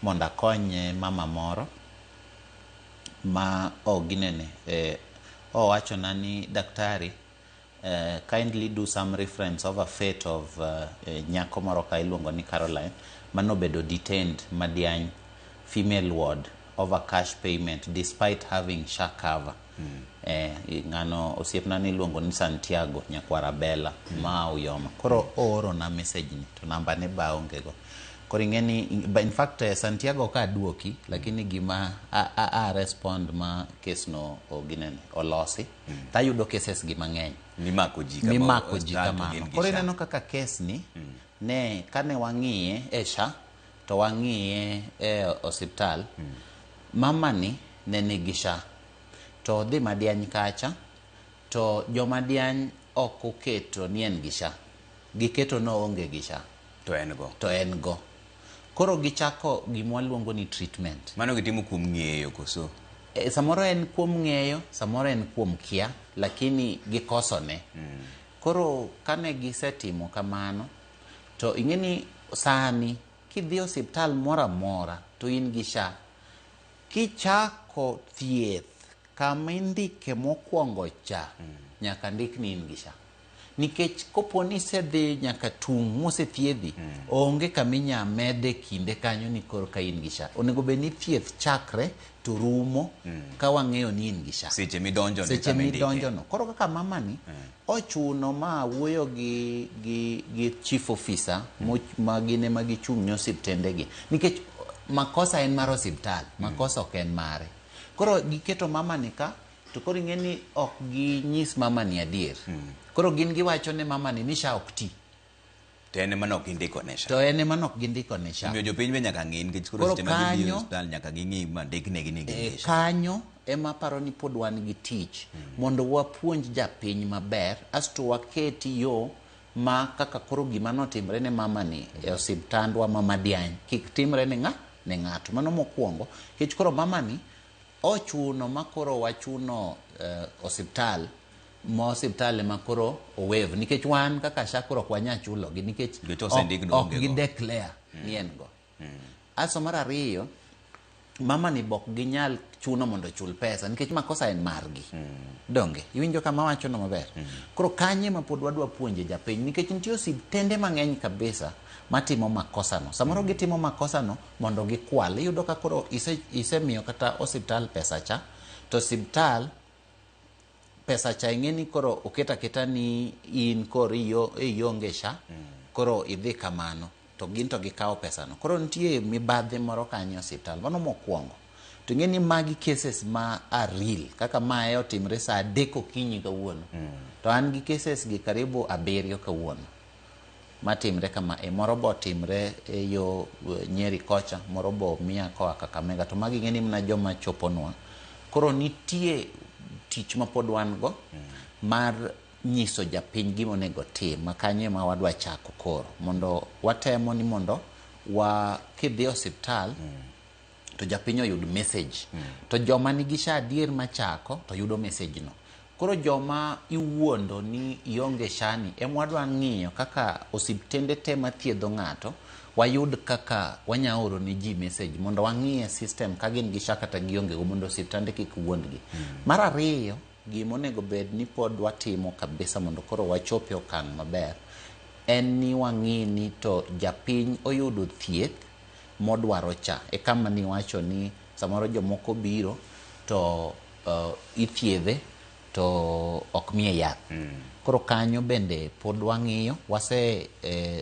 mondo akony mama moro ma owachona ni daktari kindly do some reference of a fate of nyako moro ka iluongo ni Caroline manobedo detained Madiany female ward over cash payment despite having SHA cover. Ngano osiepna ni luongo ni Santiago nyakwara Bella ma uyoma. Koro oro na message ni to namba ne ba onge go. Koro ngeni in fact Santiago ka duoki lakini gima a respond ma case no oginene olosi. Ta yudo cases gi mang'eny. Mimako ji kama. Koro ineno kaka case ni ne kane wang'iye e SHA to wang'iye e hospital mama ni ne nigi SHA to dhi madiany kacha to jomadiany ok oketo ni en gi SHA giketo no onge gi SHA to en go koro gichako gimwa luongo ni treatment. Mano gitimo kuom ng'eyo koso samoro en kuom ng'eyo samoro en kuom kia lakini gikoso ne koro kane gisetimo kamano to ingeni sani kidhi hospital mora mora to in gi SHA kichako thieth kama indike mokwongo cha nyaka ndik ni in gi SHA nikech koponi sedhi nyaka tung mosethiedhi onge kaminya mede kinde kanyo ni koro ka in gi SHA onego be ni thieth chakre to rumo ka wang'eyo ni in gi SHA seche midonjo no koro kaka mama ni ochuno ma wuoyo gi chief officer magine magichung' osiptende gi nikech makosa en mar osiptal makosa ok en mare koro giketo mama ni ka to koro ing'eni ok ginyis mama ni adier koro gin giwacho ne mama ni SHA ok ti to ene manok gindiko ne SHA to ene manok gindiko ne SHA miyo jopiny be nyaka ng'in nikech koro seche ma gidhi hospital nyaka ging'i ma ndiknegi ni gin gi SHA kanyo ema paro ni pod wan gi tich mondo wapuonj japiny maber asto waketi yo ma kaka koro gima notimre ne mama ni e osiptandwa mama diany kik timre ne ng'ato mano mokwongo kech koro mama ni ochuno makoro wachuno osiptal ma koro owev nikech wan kaka SHA koro kwanya chulo gi nikech ok gideclare ni en go aso mar ariyo mama ni bok ginyal chuno mondo chul pesa nikech makosa en margi donge iwinjo kama wacho no maber koro kanye ma pod wadwa puonje japiny nikech nitie osiptende mang'eny kabisa matimo makosa no samoro gitimo makosa no mondo gikwal iyudo ka koro isemiyo kata osiptal pesa cha to osiptal pesa cha ing'eni koro oketa ni in koro ionge SHA koro idhi kamano to gin to gikawo pesa no koro nitie mibadhi moro kanyo osiptal mano mokwongo to ing'eni magi cases ma are real kaka mae otimre saa 3 okinyi kawuono to an gi cases gi karibu 7 kawuono matimre kama moro bo timre yo Nyeri kocha moro bo mia koa Kakamega to magi ng'eni mna joma choponwa koro nitie tich ma pod wan go mar nyiso japiny gimonego tim makanye ma wadwa chako koro mondo watemo ni mondo kidhi hospital to japiny oyud message to joma nigi SHA adier machako to yudo message no koro joma iwuondo ni ionge SHA ni wadwa ng'iyo kaka osiptende te mathiedho ng'ato wayud kaka wanyaoro ni ji message mondo wang'iye system ka gin gi SHA kata gionge go mondo osiptande kik wuondgi mar ariyo gimonego bed ni pod watimo kabisa mondo koro wachope okang' maber en ni wang'i ni to japiny oyudo thieth modwaro cha kama ni wacho ni samoro jomoko biro to ithiedhe to ok miye yath koro kanyo bende pod wang'iyo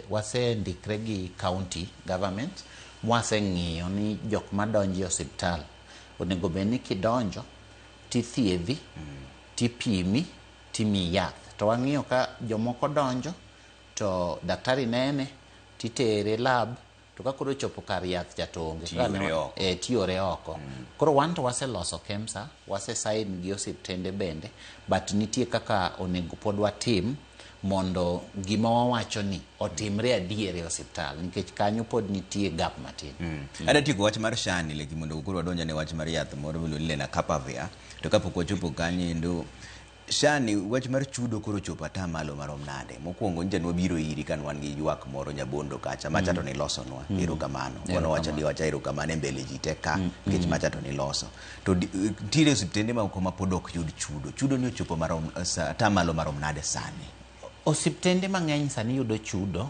wase ndikre gi county government wase ng'iyo ni jok madonjo hospital onego bed ni kidonjo tithiedhi tipimi timi yath to wang'iyo ka jomoko donjo to daktari nene titere lab to ka koro chopo kar yath chatonge tiyore oko koro wan to wase loso KEMSA wase sign gi osiptende bende but nitie kaka onego pod watim mondo gima wawacho ni otimre adier e osiptal nikech kanyo pod nitie gap matin ada tieko wach mar SHA ni leki mondo koro wadonja ne wach mar yath moro miluongo ni Lenacapavir to kapok wachopo kanyo endo SHA ni wach mar chudo koro chopo ata malo marom nade mokwongo nje nwa biro iri kan wan gi ywak moro Nyabondo kacha macha to ni loso nwa erokamano kono wacha ni wacha erokamano mbele ji te ka nikech macha to ni loso to tire osiptende ma koma pod ok yud chudo ni ochopo marom ata malo marom nade sani osiptende mang'eny sani yudo chudo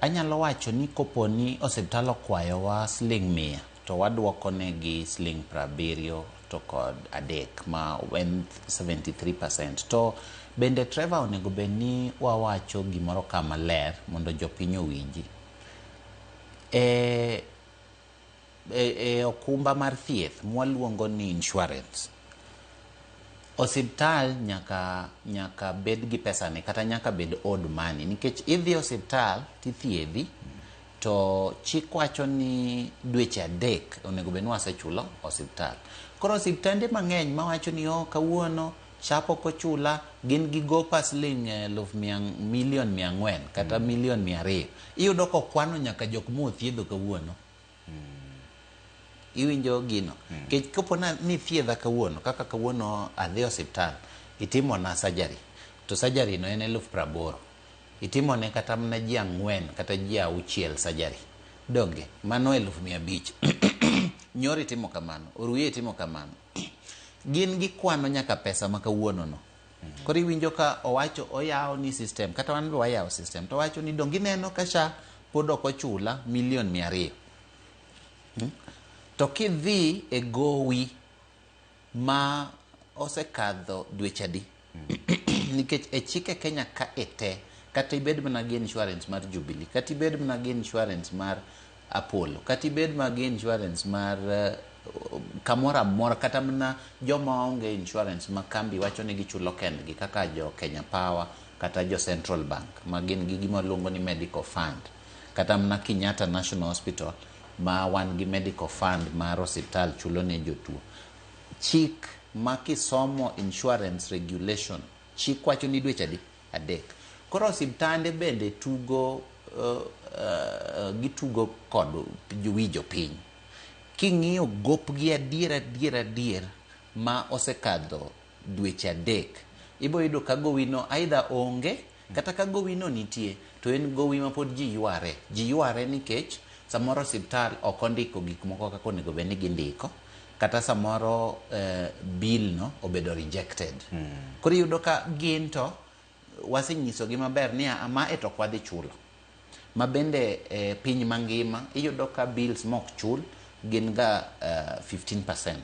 anyalo wacho ni koponi osiptal okwayo wa siling 100 to waduoko negi siling 70 to kod adek ma en 73%. To bende Trevor onego bedni wawacho gimoro kama ler mondo jopiny owinji. Okumba mar thieth mwaluongo ni insurance, osiptal nyaka bed gi pesa ni kata nyaka bed odd money, nikech idhi osiptal tithiedhi to chik wacho ni dweche 3 onego bedni wasechulo osiptal. Koro osiptande mang'eny mawacho ni kawuono chapo kochula gin gi gopa siling milion 400 kata milion 200, iyudo kokwano nyaka jok mothiedho kawuono. Iwinjo gino kech kopo ni thiedha kawuono, kaka kawuono adhi osiptal itimo na surgery, to surgery no en 80,000, itimo ne kata mna ji 4 kata ji 6 surgery, donge mano 500,000. Nyori timo kamano, oruye timo kamano, gin gi kwano nyaka pesa ma kawuono no. Koro iwinjo ka owacho oyawo ni system, kata wan be wayawo system, to wacho ni dongi neno ka SHA pod ok ochula milion 200. To kidhi e gowi ma osekadho dweche adi, nikech e chike Kenya ka ete, kata ibed mana gi insurance mar Jubilee, kata ibed mana gi insurance mar Apollo, kata ibed mana gi insurance mar kamora amora, kata mana joma onge insurance ma kambi wacho ni gichulo kendgi kaka jo Kenya Power kata jo Central Bank ma gin gi gima luongo ni medical fund, kata mana Kenyatta National Hospital ma wan gi medical fund mar osiptal chulo ne jotuo. Chik ma kisomo insurance regulation, chik wacho ni dweche 3. Koro osiptande bende tugo gitugo kod wijo piny. King'iyo gopgi adier ma osekadho dweche 3, ibo yudo ka gowino aidha onge kata ka gowino nitie to en gowi ma pod ji yware nikech samoro osiptal ok ondiko gik moko kaka onego bed ni gindiko, kata samoro bill no obedo rejected. Koro yudo ka gin to wasenyiso gi maber ni ama e to kwadhi chulo. Ma bende piny mangima iyudo ka bills mok chul gin ga 15%.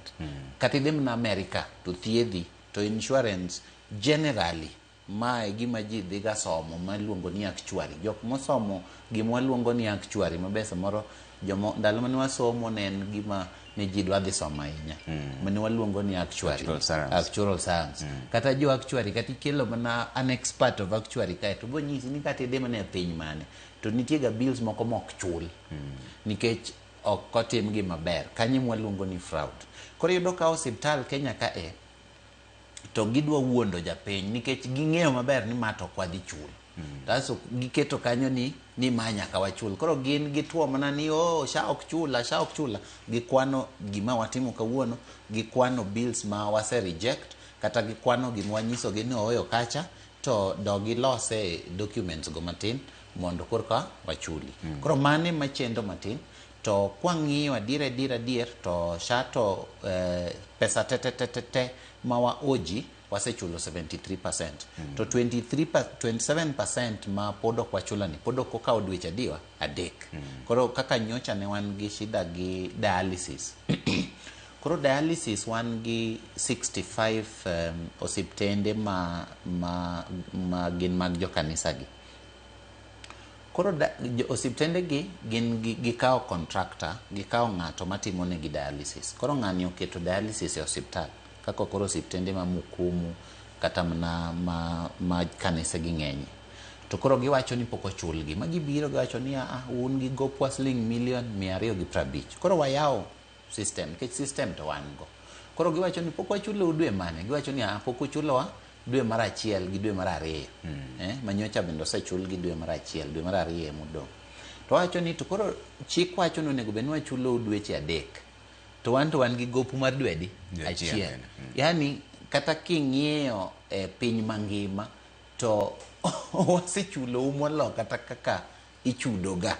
Kata idhi na America to thiedhi to insurance generally ma gima ji dhiga somo ma luongo ni actuary, jok mosomo gima luongo ni actuary mabe samoro jomo ndalo mane wasomo ne en gima ne ji dwa dhi somo ahinya, mane waluongo ni actuarial science. Kata jo actuary kata ikelo mana an expert of actuary kae to bo nyisi ni kata idhi mana e piny mane to nitie ga bills moko mok chul nikech ok otim gima ber, kanyo waluongo ni fraud. Koro yudo ka osiptal Kenya ka to gidwa wuondo japiny nikech ging'eyo maber ni ma to kwadhi chul. Taso giketo kanyo ni ma nyaka wachul. Koro gin gituo mana ni SHA ok chula, gikwano gima watimo kawuono, gikwano bills ma wase reject, kata gikwano gima wanyiso gi ni oyo kacha, to dogi lose documents go matin mondo korka wachuli. Koro mane machendo matin, to kwang'iyo adier to SHA to pesa te mawa oji wasechulo 73%. To 27% ma podo kwa chula ni podo koka odweche 3. Koro kaka nyocha ne wan gi shida gi dialysis. Koro dialysis wan gi 65 osiptende ma gin mag jo kanisa gi. Koro osiptende gi gin gikao contractor, gikao ng'ato matimo ne gi dialysis. Koro ng'ani oketo dialysis e osiptal. Kako koro osiptende ma Mukumu kata ma kanisa gi ng'enye. To koro giwacho ni pok ochulgi. Ma gibiro giwacho ni un gi gopwa siling milion 250. Koro wayawo system, kech system to wan go. Koro giwacho ni pok wachulo dwe mane. Giwacho ni pok ochulowa dwe mar 1 gi dwe mar 2. Manyocha bende osechul gi dwe mar 1, dwe mar 2 mudong'. To wacho ni to koro chik wacho ni onego bed ni wachulo dweche 3. To wan gi gopu mar dwe 1. Yani kata king'iyo piny mangima to wasechulo molo kata kaka ichudoga.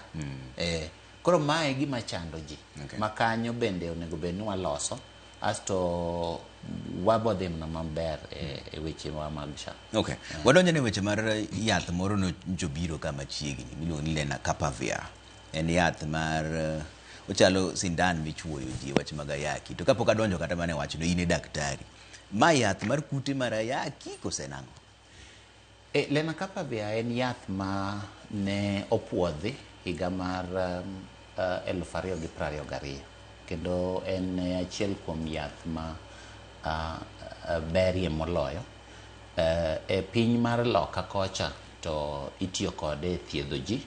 Koro mae gima chando ji. Makanyo bende onego bed ni waloso asto wabodhim na maber e weche wa mag SHA. Okay. Wadonjo ne weche mar yath moro no jobiro kama chiegni miluongo ni Lenacapavir. En yath mar ochalo sindan michuoyo ji wach mag ayaki. To kapok adonjo kata mane wach no ine daktari. Ma yath mar kute mar ayaki kose nang'o? Lenacapavir en yath ma ne opuodhi higa mar 2022 kendo en achiel kuom yath ma berie moloyo. E piny mar loka kocha to itiyo kode e thiedho ji,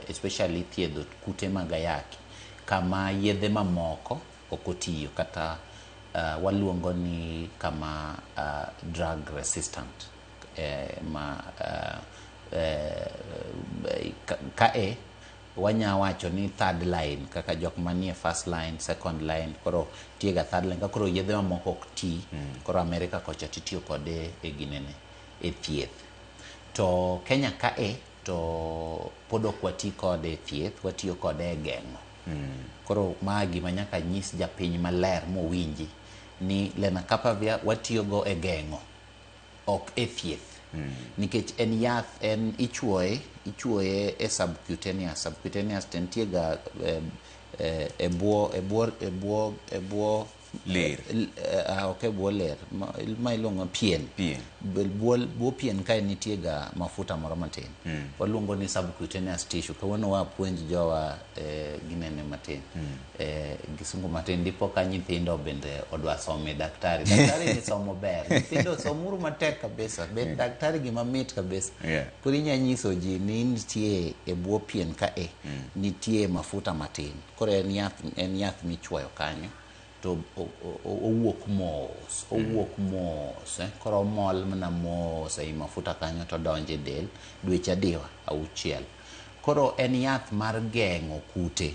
especially thiedho kute mag ayaki, kama yedhe mamoko ok otiyo kata waluongo ni kama drug resistant. Kae wanya wacho ni third line kaka jok manie first line, second line, koro tiega third line ka koro yedhe mamoko ok ti, koro America kocha titiyo kode e ginene e thieth. To Kenya kae to pod ok wati kode e thieth, watiyo kode e geng'o. Koro ma gima nyaka nyis japiny maler mowinji ni Lenacapavir watiyo go e geng'o, ok e thieth. Nikech en yath, en ichuoye e subcutaneous tentie ga e buo ler. Ok buo ler, ma iluongo pien. Buo pien kae nitie ga mafuta moro matin. Waluongo ni subcutaneous tissue. Kawuono wapuonj jowa ginene matin. Gisungu matin, dipo ka nyithindo bende odwa some daktari. Daktari ni somo ber. Nyithindo somuru matek kabisa. Bet daktari gima mit kabisa. Koro inya nyiso ji ni nitie e buo pien kae, nitie mafuta matin. Koro en yath michuoyo kanyo. To owuok mos, koro mol mana mos ei mafuta kanyo to donje del dweche 6. Koro en yath mar geng'o kute.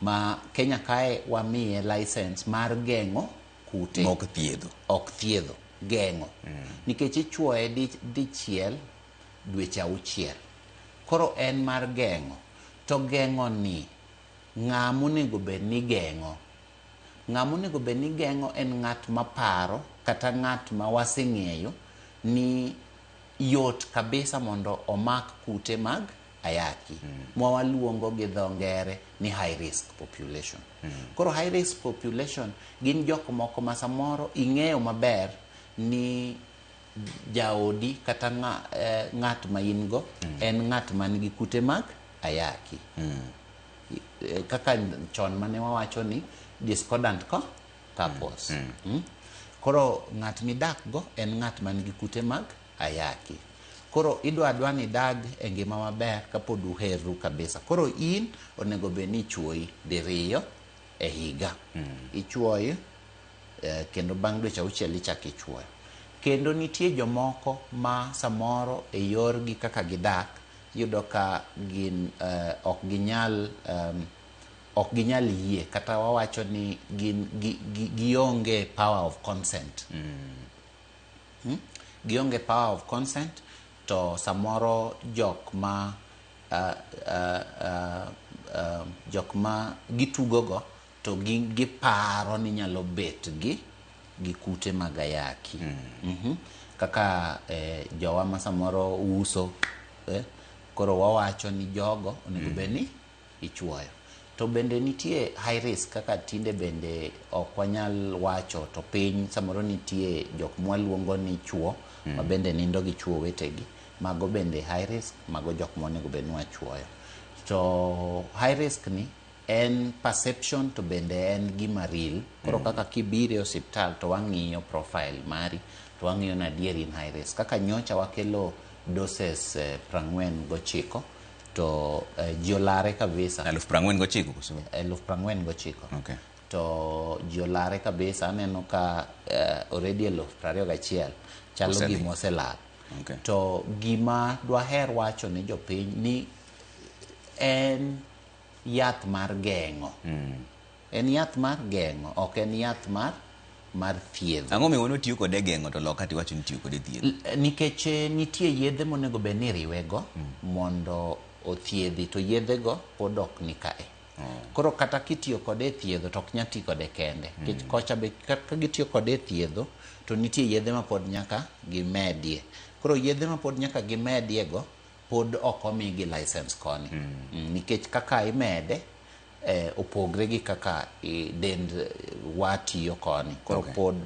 Ma Kenya kae wamiye license mar geng'o kute. Ok thiedho, geng'o. Nikech ichuoye dichiel dweche 6. Koro en mar geng'o. To geng'o ni ng'ama onego bed ni geng'o? Ng'ama onego bed ni geng'o en ng'at maparo kata ng'at ma waseng'eyo ni yot kabisa mondo omak kute mag ayaki. Mwaluongo gi dho ngere ni high risk population. Koro high risk population gin jok moko ma samoro ing'eyo maber ni jaodi kata ng'at ma in go en ng'at man gi kute mag ayaki. Kaka chon mane wawacho ni discordant couples. Koro ng'at midak go en ng'at man gi kute mag ayaki. Koro idwa ni dag e ngima maber kapod uheru kabisa. Koro in onego bed ni ichuoyi diriyo e higa. Ichuoyi kendo bang' dweche 6 ichak ichuoyo. Kendo nitie jomoko ma samoro e yorgi kaka gidak yudo ka gin ok ginyal yie kata wawacho ni gionge power of consent. Gionge power of consent, to samoro jok ma gitugo go to giparo ni nyalo bet gi kute mag ayaki. Kaka jowa ma samoro uso, koro wawacho ni jogo onego bed ni ichuoyo. To bende nitie high risk kaka tinde bende ok wanyal wacho, to piny samoro nitie jok mwaluongo ni chuo ma bende nindo gi chuo wetegi. Mago bende high risk, mago jok monego bed ni wachuoyo. To high risk ni en perception to bende en gima real. Koro kaka kibire osiptal to wang'iyo profile mari to wang'iyo na adier in high risk. Kaka nyocha wakelo doses 49 to jiolare kabisa. 49 kusema? 49. Okay. To jiolare kabisa, aneno ka already 21 chalo gima oselal. Okay. To gima dwaher wacho ni jopiny ni en yath mar geng'o. En yath mar geng'o, ok en yath mar thiedho. Ang'o miyo notiyo kode geng'o to loka tiwacho ni tiyo kode thiedho? Nikech nitie yedhe monego bed ni riwego mondo othiedhi, to yedhe go pod ok ni kae. Koro kata kitiyo kode thiedho to ok nyal ti kode kende. Nikech kocha be ka gitiyo kode thiedho to nitie yedhe ma pod nyaka gimedie. Koro yedhe ma pod nyaka gimedie go pod ok omigi license koni. Nikech kaka imede opogre gi kaka dend watiyo koni. Koro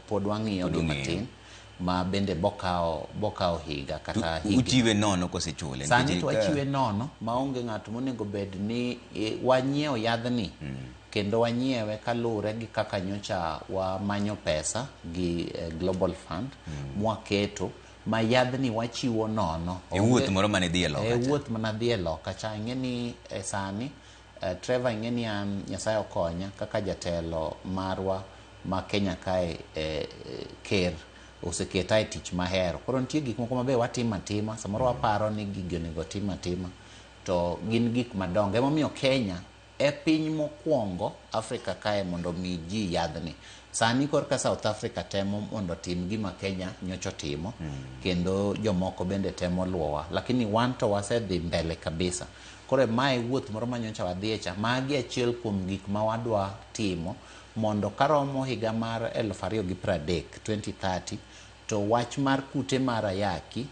pod wang'iyo gi matin ma bende bokao higa kata higa. Uchiwe nono kosechule. Sani to wachiwe nono maonge ng'ato monego bed ni wanyiewo yadhni. Kendo wanyiewe kalure gi kaka nyocha wamanyo pesa gi Global Fund mwaketo ma yadhni wachiwo nono. Wuoth moro mane dhi e loka. Wuoth mana dhi e loka cha ing'eni sani Trevor ing'eni an Nyasaye okonya kaka jatelo marwa ma Kenya kae ker oseketa e tich mahero. Koro nitie gik moko mabe watimo atima, samoro waparo ni gigi onego tim atima to gin gik madongo. Emomiyo Kenya e piny mokwongo Afrika kae mondo mi ji yadhni. Sani korka South Africa temo mondo tim gima Kenya nyocho timo kendo jomoko bende temo luowa, lakini wan to wasedhi mbele kabisa. Koro mae wuoth moro manyocha wadhiecha magi achiel kuom gik ma wadwa timo mondo karomo higa mar 2030 2030 to wach mar kute mar ayaki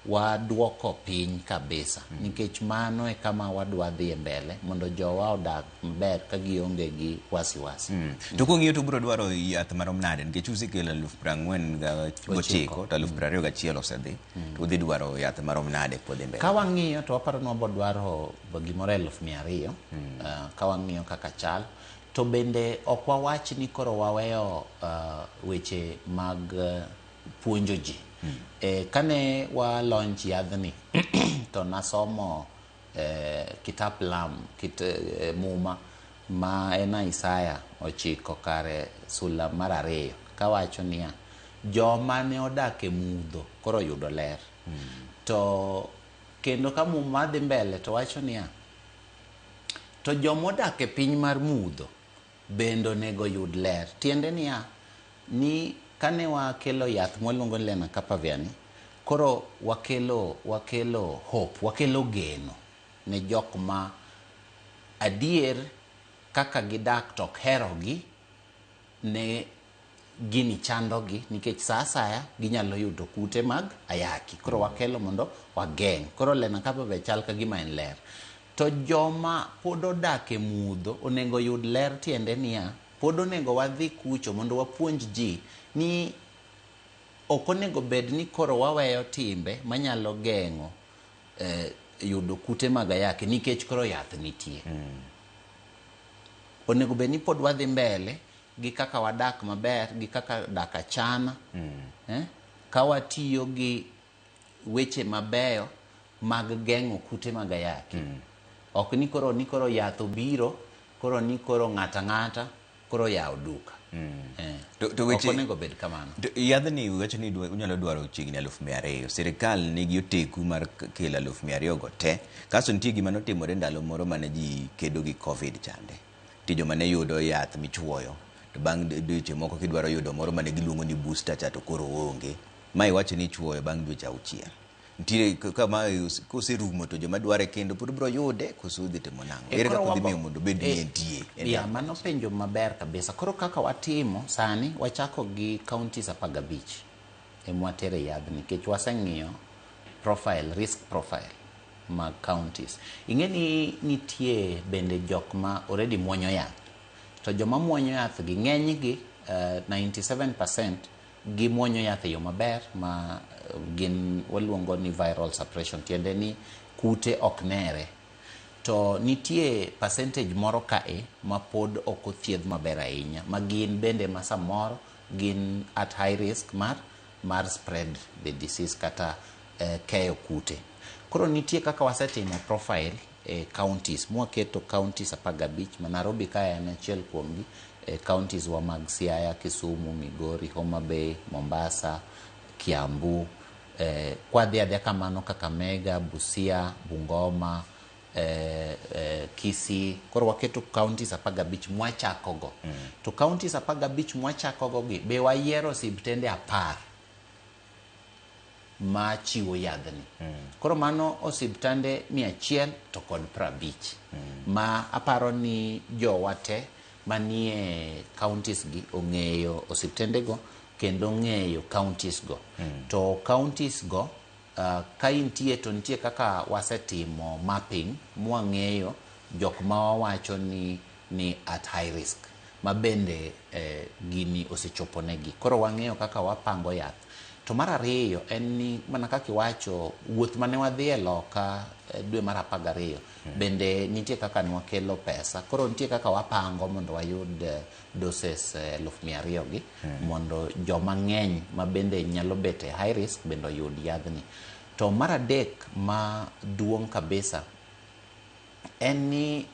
waduoko piny kabisa nikech mano e kama wadwa dhi mbele mondo jowa odag maber ka gionge gi wasiwasi. To kung'iyo to biro dwaro yath marom nade nikech usekelo 49 to 2021 osedhi to udhi dwaro yath marom nade podhi mbele. Ka wang'iyo to waparo ni wabiro dwaro gimoro 200,000 ka wang'iyo kaka chal to bende ok wawach ni koro waweyo weche mag puonjo ji. Kane wa launch yadhni to nasomo kitap lam muma ma ena Isaya 9 kare sula mar 2 kawacho niya joma ne odak e mudho koro yudo ler. To kendo ka muma dhi mbele to wacho niya to joma odak e piny mar mudho bendo nego yud ler. Tiende niya ni kane wakelo yath mwaluongo Lena Kapaviani koro wakelo hope, wakelo geno ne jok ma adier kaka gidak tok herogi ne gini chandogi nikech sa asaya ginyalo yudo kute mag ayaki. Koro wakelo mondo wageng'. Koro Lena Kapaviani chal ka gima en ler. To joma pod odak e mudho onego yud ler. Tiende niya pod onego wadhi kucho mondo wapuonj ji ni ok onego bed ni koro waweyo timbe manyalo geng'o yudo kute mag ayaki nikech koro yath nitie. Onego bed ni pod wadhi mbele gi kaka wadak maber gi kaka dak achana ka watiyo gi weche mabeyo mag geng'o kute mag ayaki. Ok ni koro yath obiro koro ni koro ng'ata koro yawo duka. To weche onego bed kamano. Yadhni wacho ni unyalo dwaro chiegni 200,000. Sirikal nigi oteku mar kelo 200,000 go te. Kaso nitie gima notimore ndalo moro mane ji kedo gi Covid chande. Tijo mane yudo yath michuoyo. To bang' dweche moko kidwaro yudo moro mane giluongo ni booster cha to koro onge. Mai wacho ni chuoyo bang' dweche 6. Ntiere kama koserumo to joma dware kendo pod biro yude kosudhi timo nang'o. Ere kaka dhi miyo mondo bed ni entie. Ya mano penjo maber kabisa. Koro kaka watimo sani wachako gi counties 15 emwatere yadh nikech waseng'iyo risk profile mag counties. Ing'eni nitie bende jok ma already muonyo yath. To joma muonyo yath gi ng'enygi 97% gi muonyo yath yo maber ma gin waluongo ni viral suppression. Tiende ni kute ok nere. To nitie percentage moro kae ma pod ok othiedh maber ahinya ma gin bende ma samoro gin at high risk mar spread the disease kata keyo kute. Koro nitie kaka wasetimo profile counties mwaketo counties 15 ma Nairobi kae en achiel kuomgi. Counties wa mag Siaya, Kisumu, Migori, Homa Bay, Mombasa, Kiambu, kwa dhia kamano Kakamega, Busia, Bungoma, Kisii. Koro waketo counties 15 mwachakogo. To counties 15 mwachakogo gi be wayiero osiptende 10 ma chiwo yadhni. Koro mano osiptande 100 to kod 50 ma aparo ni jowate manie counties gi ong'eyo osiptende go kendo ong'eyo counties go. To counties go ka intie to nitie kaka wasetimo mapping mwang'eyo jok ma wawacho ni ni at high risk mabende gini osechoponegi. Koro wang'eyo kaka wapango yath. To mar ariyo en ni mana kaka iwacho wuoth mane wadhi e loka dwe mar 12 bende nitie kaka nwakelo pesa. Koro nitie kaka wapango mondo wayud doses 200,000 gi mondo joma ng'eny ma bende nyalo bet e high risk bende oyud yadhni. To mar adek ma duong' kabisa en ni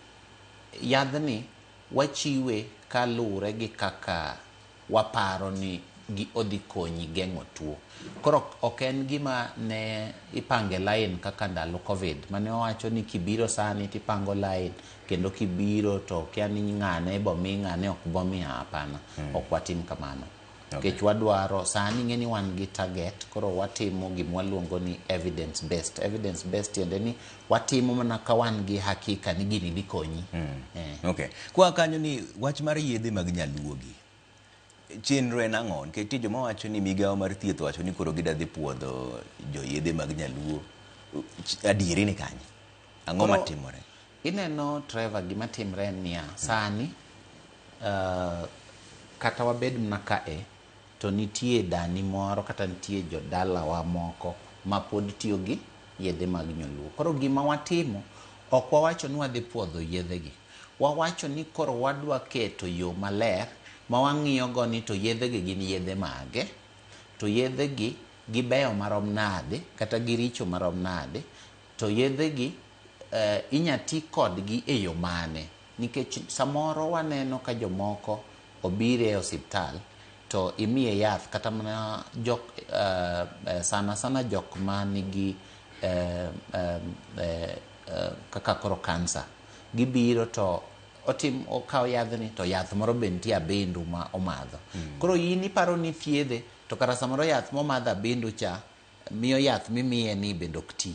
yadhni wachiwe kaluwore gi kaka waparo ni odhi konyi geng'o tuo. Koro ok en gima ne ipange line kaka ndalo Covid mane owacho ni kibiro sani tipango line kendo kibiro to kia ni ng'ane bomi ng'ane ok bomi. Hapana, ok watim kamano. Kech wadwaro sani ng'eni wan gi target, koro watimo gima waluongo ni evidence based. Evidence based tiende ni watimo mana ka wan gi hakika ni gini dhi konyi. Okay. Kwa kanyo ni wach mar yedhe mag nyaluo gi chenro en ang'o? Nikech joma wacho ni migawo mar thieth wacho ni koro gidadhi puodho jo yedhe mag nyaluo. Adieri ni kanye? Ang'o matimore? Ineno Trevor, gima timre niya sani kata wabed mna kae to nitie dani moro kata nitie jodalawa moko ma pod tiyo gi yedhe mag nyaluo. Koro gima watimo ok wawacho ni wadhi puodho yedhe gi. Wawacho ni koro wadwa keto yo maler ma wang'iyo go ni to yedhe gi gin yedhe mage, to yedhe gi gibeyo marom nade kata giricho marom nade, to yedhe gi inyati kodgi e yo mane. Nikech samoro waneno ka jomoko obire e osiptal to imiye yath kata mana jok sana jok ma nigi kaka koro kansa gibiro to okaw yadhni to yath moro be nitie abendu ma omadho. Koro in iparo ni thiedhe to kata samoro yath momadho abendu cha miyo yath mimiye ni bende ok ti.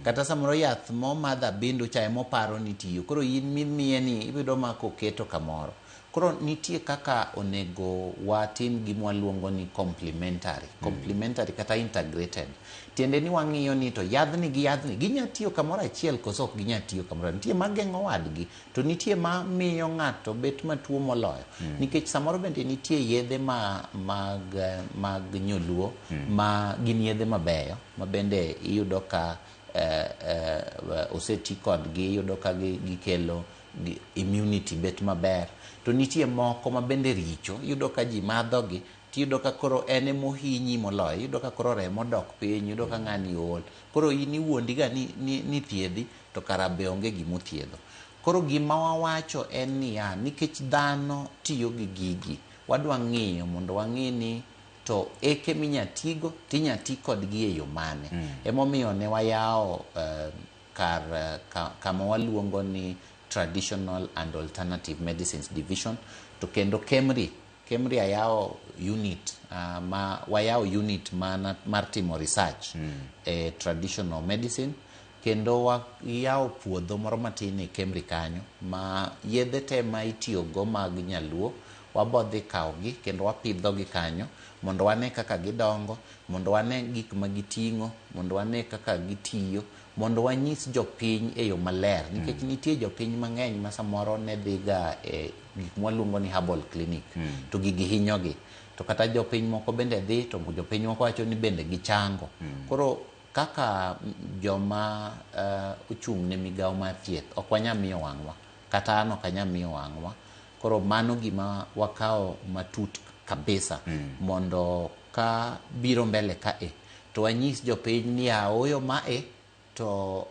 Kata samoro yath momadho abendu cha emoparo ni tiyo. Koro in mimiye ni ibido ma koketo kamoro. Koro nitie kaka onego watim gima waluongo ni complementary kata integrated. Tiende ni wang'iyo ni to yadhni gi yadhni ginya tiyo kamoro achiel koso ok ginya tiyo kamoro. Nitie mageng'o wadgi to nitie ma miyo ng'ato bet matuo moloyo. Nikech samoro bende nitie yedhe mag nyoluo ma gin yedhe mabeyo ma bende iyudo ka oseti kodgi, iyudo ka gikelo immunity bet maber. To nitie moko ma bende richo, iyudo ka ji madhogi, tiyudo ka koro ene mohinyi moloyo, iyudo ka koro remo dok piny, iyudo ka ng'ani ol. Koro in iwuondi ga ni thiedhi to kara be onge gimothiedho. Koro gima wawacho en niya, nikech dhano tiyo gi gigi, wadwa ng'iyo mondo wang'i ni to eke minyatigo tinyati kodgi e yo mane. Emomiyo ne wayawo kama waluongo ni Traditional and Alternative Medicines Division, to kendo KEMRI ayawo unit wayawo unit mar timo research traditional medicine, kendo wayawo puodho moro matin e KEMRI kanyo ma yedhe te ma itiyogo mag nyaluo wabodhi kawgi kendo wapidhogi kanyo mondo wane kaka gidongo, mondo wane gik ma giting'o, mondo wane kaka gitiyo, mondo wanyis jopiny e yo maler. Nikech nitie jopiny mang'eny ma samoro ne dhiga gik mwaluongo ni herbal clinic to gigi hinyogi. To kata jopiny moko bende dhi to jopiny moko wacho ni bende gichango. Koro kaka joma ochung' ne migawo mar thieth ok wanya miyo wang'wa, kata an ok anya miyo wang'wa. Koro mano gima wakawo matut kabisa mondo ka biro mbele kae to wanyis jopiny ni oyo mae to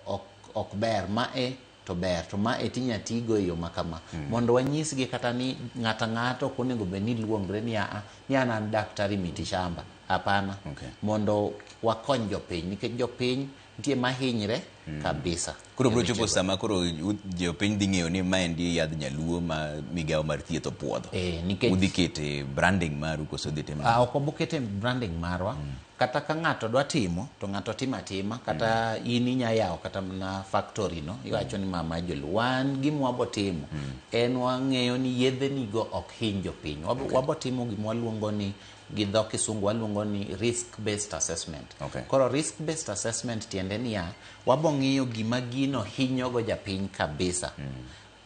ok ber, mae to ber, to mae tinyatigo e yo makama. Mondo wanyisgi kata ni ng'ato ok onego bed ni luongre ni an daktari miti shamba. Hapana. Mondo wakony jopiny, nikech jopiny nitie mahinyre kabisa. Koro bro chopo sama koro jopiny dhi ng'eyo ni mae ndi yadh nyaluo ma migawo mar thieth opuodho. Nikech udhi kete branding maru koso dhi timo. Ok obokete branding marwa. Kata ka ng'ato dwa timo to ng'ato tima kata in inya yawo kata na factory no iwacho ni mama joluo. Wan gima wabotimo en wang'eyo ni yedhe nigo ok hiny jopiny. Wabotimo gima waluongo ni gi dho kisungu waluongo ni risk based assessment. Koro risk based assessment tiende niya wabong'iyo gima gino hinyogo japiny kabisa.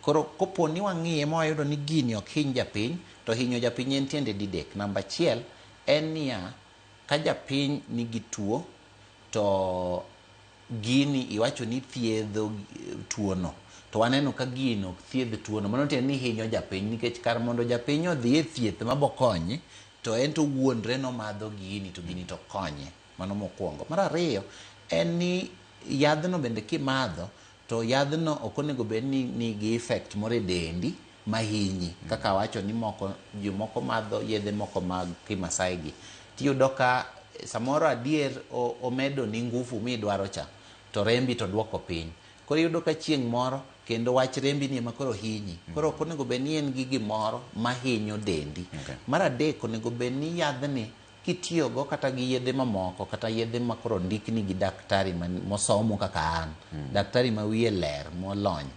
Koro kopo ni wang'iye ma wayudo ni gini ok hiny japiny, to hinyo japiny en tiende didek. Namba achiel en niya, ka japiny nigi tuo to gini iwacho ni thiedho tuono, to waneno ka gino ok thiedh tuono, mano tiende ni hinyo japiny, nikech kar mondo japiny odhi e thieth mabokonye, to en to wuondre nomadho gini to gini to konye. Mano mokwongo. Mar ariyo en ni yadhno bende kimadho to yadhno ok onego bed ni nigi effect moro e dendi mahinyi, kaka wacho ni jomoko madho yedhe moko mag Kimasai gi, tiyudo ka samoro adier omedo ni ngufu midwaro cha, to rembi to duoko piny. Koro iyudo ka chieng' moro kendo wach rembi ni ema koro hinyi. Koro ok onego bed ni en gi gimoro mahinyo dendi. Mar adek onego bed ni yadhni kitiyogo kata gi yedhe mamoko, kata yedhe ma koro ndikni gi daktari mosomo kaka an, daktari ma wiye ler, molony,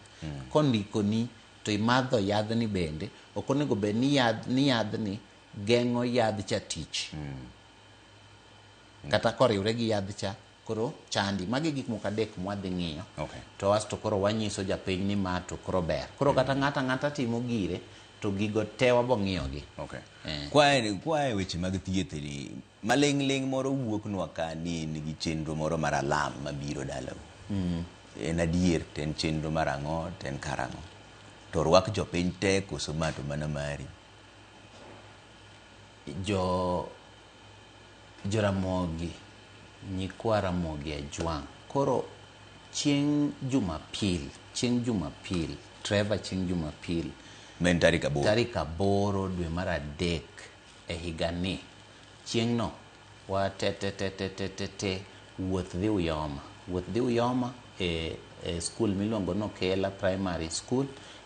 kondikoni to imadho yadhni bende, ok onego bed ni yadhni geng'o yadh cha tich. Kata koriwre gi yadh cha koro chandi. Magi gik moko adek mwadhi ng'iyo. To asto koro wanyiso japiny ni ma to koro ber. Koro kata ng'ata timo gire, to gigo te wabo ng'iyogi. Kwae weche mag thieth ni maling' moro wuoknwa ka ni nigi chenro moro mar alam mabiro dalau. En adier, to en chenro mar ang'o, to en karang'o? To rwak jopiny te koso mato mana mari? Joramogi, nyikwa Ramogi Ajwang'. Koro chieng' Jumapil, Trevor chieng' Jumapil, men tarik 8. Tarik 8 dwe mar adek e higani. Chieng' no wa te wuoth dhi Uyoma. Wuoth dhi Uyoma e skul miluongo no Kela Primary School.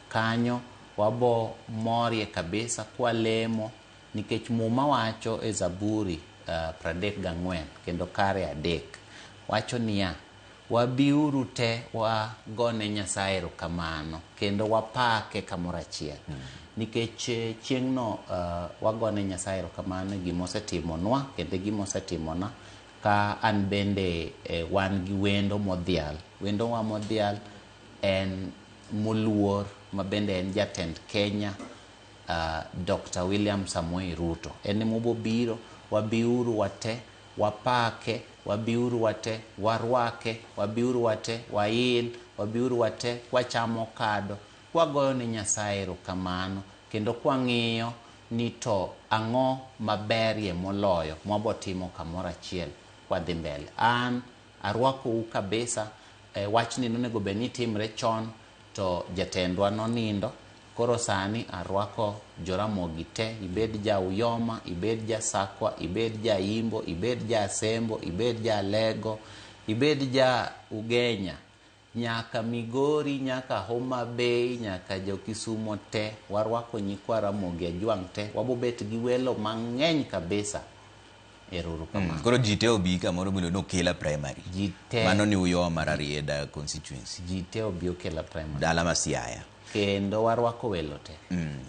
Kanyo wabo morie kabisa kwa lemo, nikech muma wacho e Zaburi 34 kendo kare 3 wacho niya, wabiuru te wagone Nyasaye erokamano kendo wapake kamoro achiel. Nikech chieng' no wagone Nyasaye erokamano gimosetimonwa kendo gimosetimona, ka an bende wan gi wendo modhial. Wendo wa modhial en moluor ma bende en jatend Kenya, Dr. William Samoei Ruto. En mobobiro, wabiuru wate, wapake, wabiuru wate, warwake, wabiuru wate, wail, wabiuru wate, wachamo kado, wagoyo ni Nyasaye erokamano, kendo kwang'iyo ni to ang'o maberie moloyo mwabotimo kamoro achiel wadhi mbele. An arwakou kabisa, wachni nonego bed ni timre chon, to jatendwa nonindo. Koro sani arwako Joramogi te, ibed ja Uyoma, ibed ja Sakwa, ibed ja Imbo, ibed ja Asembo, ibed ja Lego, ibed ja Ugenya, nyaka Migori, nyaka Homa Bay, nyaka jo Kisumo te, warwako nyikwa Ramogi Ajwang' te, wabobet gi welo mang'eny kabisa. Eruru kamano. Koro jite obi kamoro miluongo no Kela Primary. Jite. Mano ni Uyoma Rarieda constituency. Jite obi Kela Primary. Dala ma Siaya. Kendo warwako welo te.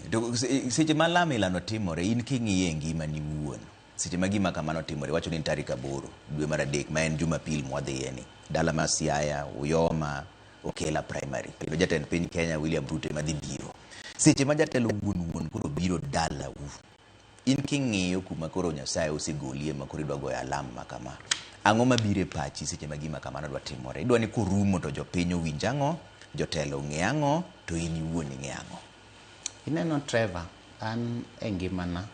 To seche ma lamilano timore, in king'iye ngimani wuon, seche ma gima kamano timore, wacho ni tarik 8 dwe mar adek, ma en Jumapil mwadhiye ni, dala ma Siaya, Uyoma, Kela Primary. Kendo jatend piny Kenya William Ruto madhi biro. Seche ma jatelo wuon koro biro dala in king'iyo kuma koro Nyasaye osegolie ma koro idwa goyo alam ma kama, ang'o mabiro e pachi seche ma gima kamano dwa timore? Idwa ni kurumo to jopiny owinj ang'o, jotelo ng'e ang'o, to in iwuon ing'e ang'o? Ineno Trevor, an e ngimana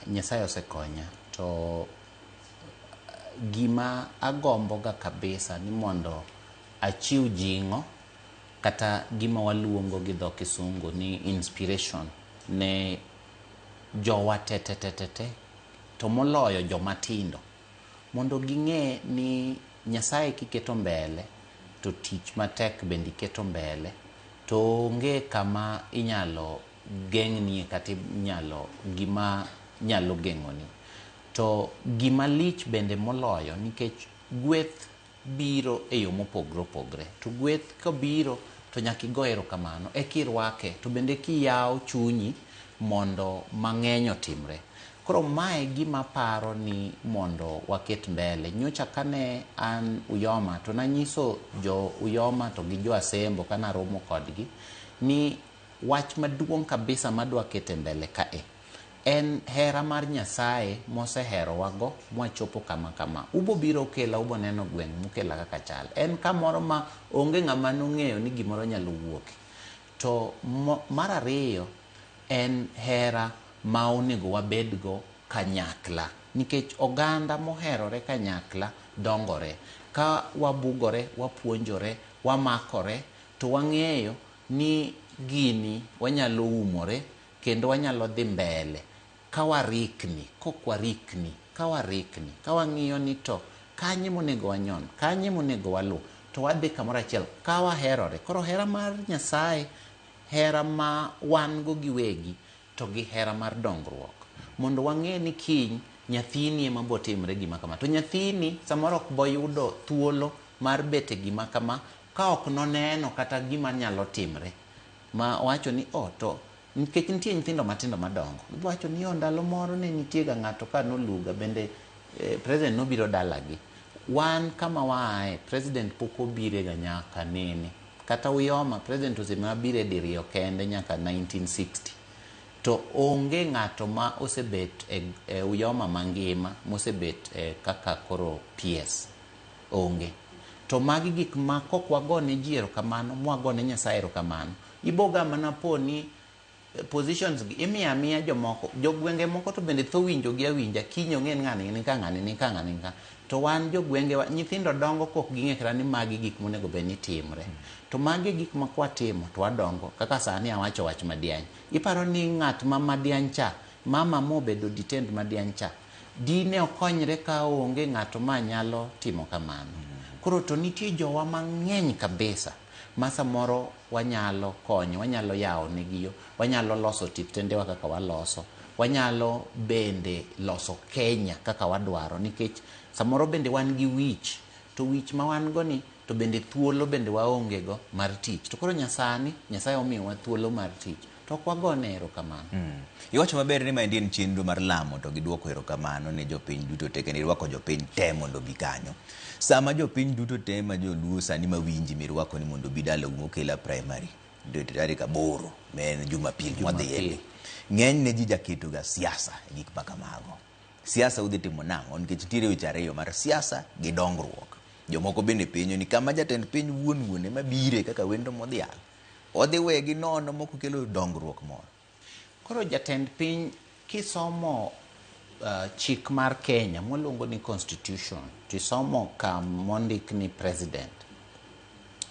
Nyasaye osekonya, to gima agomboga kabisa ni mondo achiw jing'o, kata gima waluongo gi dho Kisungu ni inspiration ne jowa te to moloyo jomatindo, mondo ging'e ni Nyasaye kiketo mbele to tich matek bende iketo mbele, to onge kama inyalo geng'nie kata gima nyalo geng'oni. To gima lich bende moloyo, nikech gweth biro e yo mopogre opogre, to gweth kabiro to nyaka igo erokamano ekirwake, to bende kiyawo chunyi mondo mang'eny otimre. Koro mae gima paro ni mondo waket mbele. Nyocha kane an Uyoma to nanyiso jo Uyoma to gi jo Asembo kana romo kodgi ni wach maduong' kabisa madwa kete mbele kae en hera mar Nyasaye mosehero wago mwachopo kama kama. Ubo biro kela, ubo neno gweng' mukela kaka chal. En kamoro ma onge ng'ama nong'eyo ni gimoro nyalo wuok. To mar ariyo en hera ma onego wabedgo kanyakla, nikech oganda moherore kanyakla dongore. Ka wabugore, wapuonjore, wamakore, to wang'eyo ni gini wanyalo umore kendo wanyalo dhi mbele ka warikni, ka wang'iyo ni to kanye monego wanyon, kanye monego walu, to wadhi kamoro achiel ka waherore. Koro hera mar Nyasaye, hera ma wan go giwegi, to gi hera mar dongruok, mondo wang'e ni kiny nyathini ema bo timre gima kama. To nyathini samoro ok boyudo thuolo mar bete gima kama ka ok noneno kata gima nyalo timre. Ma wacho ni to nikech nitie nyithindo matindo madongo, wacho ni ndalo moro ne nitie ga ng'ato ka noluga bende president nobiro dalagi. Wan kama waaye president pok obire ga nyaka nene. Kata Uyoma president osema bire diriyo kende nyaka 1960. To onge ng'ato ma osebet e Uyoma mangima mosebet kaka koro PS. Onge. To magi gik ma kok wagone ji erokamano, mwagone Nyasaye erokamano, iboga mana po ni positions gi imiya jomoko, jogwenge moko to bende tho winjo gi awinja, kinyo ng'en ng'ani ni ka ng'ani ni ka ng'ani ni ka. To wan jogwenge nyithindo dongo kok ging'e kata ni magi gik monego bed ni timre. To magi gik ma kwatimo to wadongo. Kaka sani awacho wach Madiany. Iparo ni ng'at ma Madiany cha, mama mobedo detained Madiany cha, dine okonyre ka onge ng'ato ma nyalo timo kamano. Koro to nitie jowa mang'eny kabisa ma samoro wanyalo konyo, wanyalo yawo negiyo, wanyalo loso tiptendewa kaka waloso, wanyalo bende loso Kenya kaka wadwaro, nikech samoro bende wan gi wich, to wich ma wan go ni to bende thuolo bende waonge go mar tich. To koro Nyasaye omiyowa thuolo mar tich, to ok wagone erokamano. Iwacho maber ni maendi en chenro mar lamo to gi duoko erokamano ne jopiny duto te, kendo irwako jopiny te mondo bi kanyo. Sama jopiny duto te ma joluo sani mawinji mirwako ni mondo bi dala umokela primary tarik 8 men Jumapil modhiye, ng'eny ne ji jaketo ga siasa gik makamago. Siasa udhi timo nang'o? Nikech nitiere weche ariyo mar siasa gi dongruok. Jomoko bende penjo ni kama jatend piny wuon ema bire kaka wendo modhial, odhi wegi nono moko kelo dongruok moro. Koro jatend piny kisomo chik mar Kenya moluongo ni constitution, tisomo mondik ni president,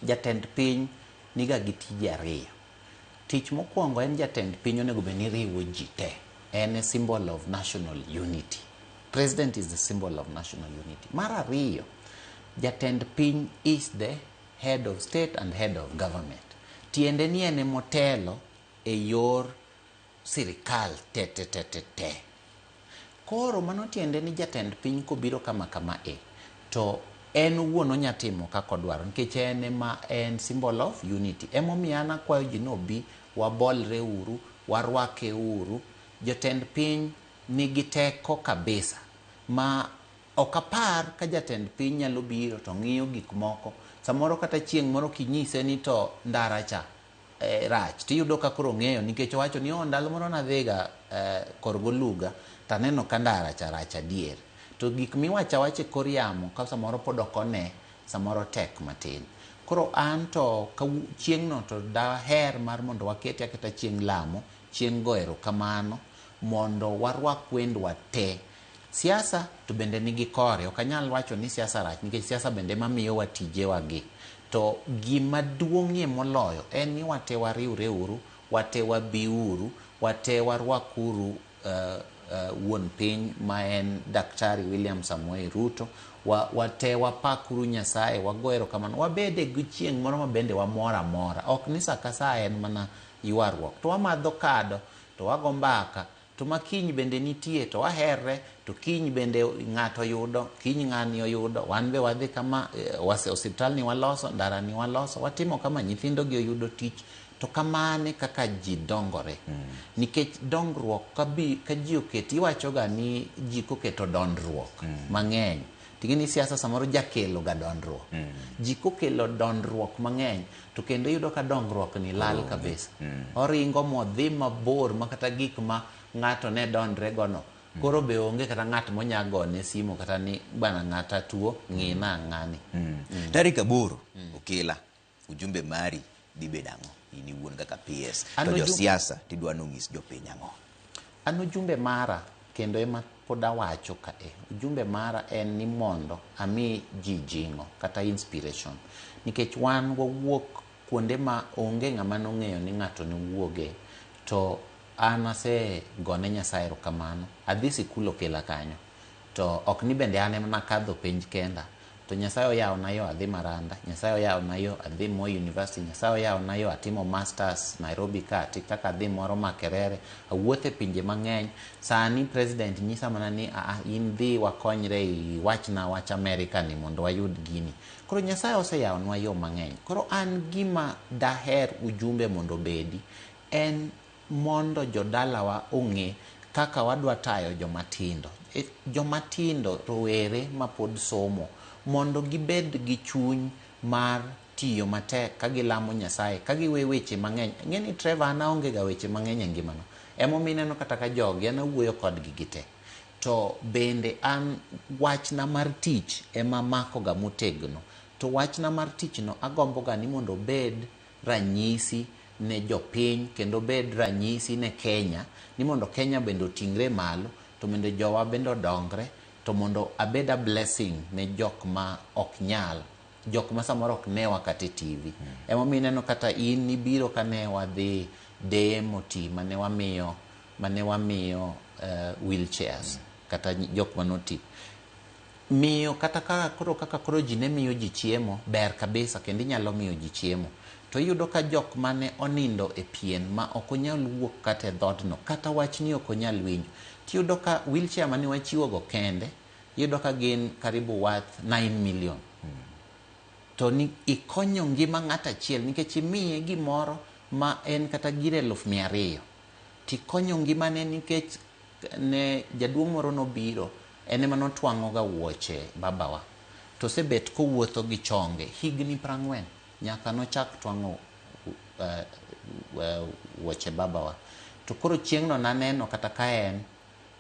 jatend piny niga gi tije ariyo. Tich mokwongo en jatend piny onego bed ni riwo ji te, en a symbol of national unity. President is the symbol of national unity. Mar ariyo, jatend piny is the head of state and head of government. Tiende ni ene motelo e yor sirikal te. Koro mano tiende ni jatend piny kobiro kama to en wuon onyatimo kaka odwaro, nikech en symbol of unity. Emomiyo an akwayo ji nobi wabolre uru, warwake uru. Jatend piny nigi teko kabisa ma ok apar ka jatend piny nyalo biro to ng'iyo gik moko. Samoro kata chieng' moro kinyise ni to ndara cha rach, tiyudo ka koro ng'eyo, nikech wacho ni ndalo moro nadhiga Korgoluga taneno ka ndara cha rach adier. To gik miwacha wache kor yamo ka samoro pod okone, samoro tek matin. Koro an to chieng' no to daher mar mondo wakete aketa chieng' lamo, chieng' go erokamano, mondo warwak wendwa te. Siasa to bende nigi kore, ok anyal wacho ni siasa rach, nikech siasa bende mamiyo watije wagi. To gima duong'ie moloyo en ni wate wariwre uru, wate wabi uru, wate warwak uru wuon piny ma en Daktari William Samoei Ruto, wate wapakuru Nyasaye, wago erokamano, wabede gi chieng' moro ma bende wamor amora, ok ni sa ka sa en mana ywaruok. To wamadho kado, to wago mbaka, to makiny bende nitie, to waherre, to kiny bende ng'ato yudo, kiny ng'ani oyudo, wan be wadhi kama, osiptal ni waloso, ndara ni waloso, watimo kama, nyithindo gi oyudo tich, to kamane kaka ji dongore nikech dongruok ka ji oketi iwachoga ni ji koketo dondruok mang'eny ting'eni siasa samoro jakelo ga dondruok ji kokelo dondruok mang'eny to kendo iyudo ka dongruok ni lal kabisa oringo modhi mabor makata gik ma ng'ato ne dondre gono koro be onge kata ng'at monyagone simu kata ni bana ng'ata tuo ng'ina ng'ani tarik 8 okela ujumbe mari dibed ang'o ini wuon kaka PS to jo siasa tidwa nong'is jopiny ang'o? An ujumbe mara kendo ema pod awacho kae ujumbe mara en ni mondo ami ji jing'o kata inspiration nikech wan wawuok kuonde ma onge ng'ama nong'eyo ni ng'ato ni wuoge to an ase gone Nyasaye erokamano adhi sikul okela kanyo to ok ni bende an ema nakadho penj kenda to Nyasaye oyawona yo adhi Maranda, Nyasaye oyawona yo adhi Moi University, Nyasaye oyawona yo atimo masters Nairobi ka kaka adhi moro Makerere, awuothe pinje mang'eny. Sani president nyisa mana ni in dhi wakonyre iwachna wach Amerika ni mondo wayud gini. Koro Nyasaye oseyawonwa yo mang'eny. Koro an gima daher ujumbe mondo bedi en mondo jodalawa ong'e kaka wadwa tayo jomatindo. Jomatindo rowere ma pod somo mondo gibed gi chuny mar tiyo matek ka gilamo Nyasaye ka giwe weche mang'eny. Ng'eni Trevor ana onge ga weche mang'eny e ngimano. Emomineno kata ka jogi ana wuoyo kodgi gite. To bende an wachna mar tich ema mako ga motegno. To wachna mar tich no agombo ga ni mondo bed ranyisi ne jopiny kendo bed ranyisi ne Kenya ni mondo Kenya bende otingre malo to mondo jowa bende dongre to mondo abeda blessing ne jok ma ok nyal jok ma samoro ok ne wakati TV emomineno kata in ibiro kane wadhi demoti mane wamiyo wheelchairs kata jok manoti miyo kata kaka koro ji ne miyo ji chiemo ber kabisa kendo inyalo miyo ji chiemo to iyudo ka jok mane onindo e pien ma ok onyal wuok kata e dhodno kata wachni ok onyal winjo tiyudo ka wheelchair mane wachiwo go kende iyudo ka gin karibu worth 9 million to ni ikonyo ngima ng'ata achiel nikech imiye gimoro ma en kata gire 200,000 tikonyo ngimane nikech ne jaduong' moro nobiro ene ma notwang'o ga wuoche babawa to sebet kowuotho gi chonge higni 40 nyaka nochak twang'o wuoche babawa to koro chieng'no naneno kata ka en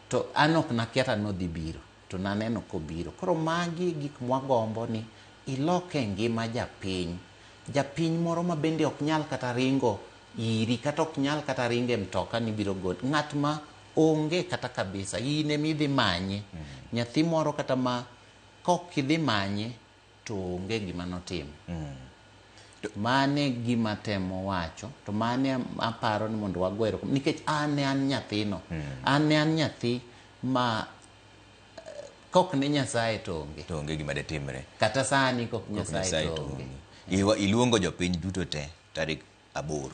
to an ok nakiata nodhi biro to naneno kobiro koro magi gik mwagombo ni iloke ngima japiny moro ma bende ok nyal kata ringo iri kata ok nyal kata ringe mtoka ni biro god ng'at ma onge kata kabisa ine midhi manye nyathi moro kata ma kok idhi manye to onge gima notim mane gima temo wacho to mane aparo ni mondo wagwero nikech an nyathino an nyathi ma kok ne Nyasaye to onge gima de timre kata sani kok Nyasaye to onge iluongo jopiny duto te tarik 8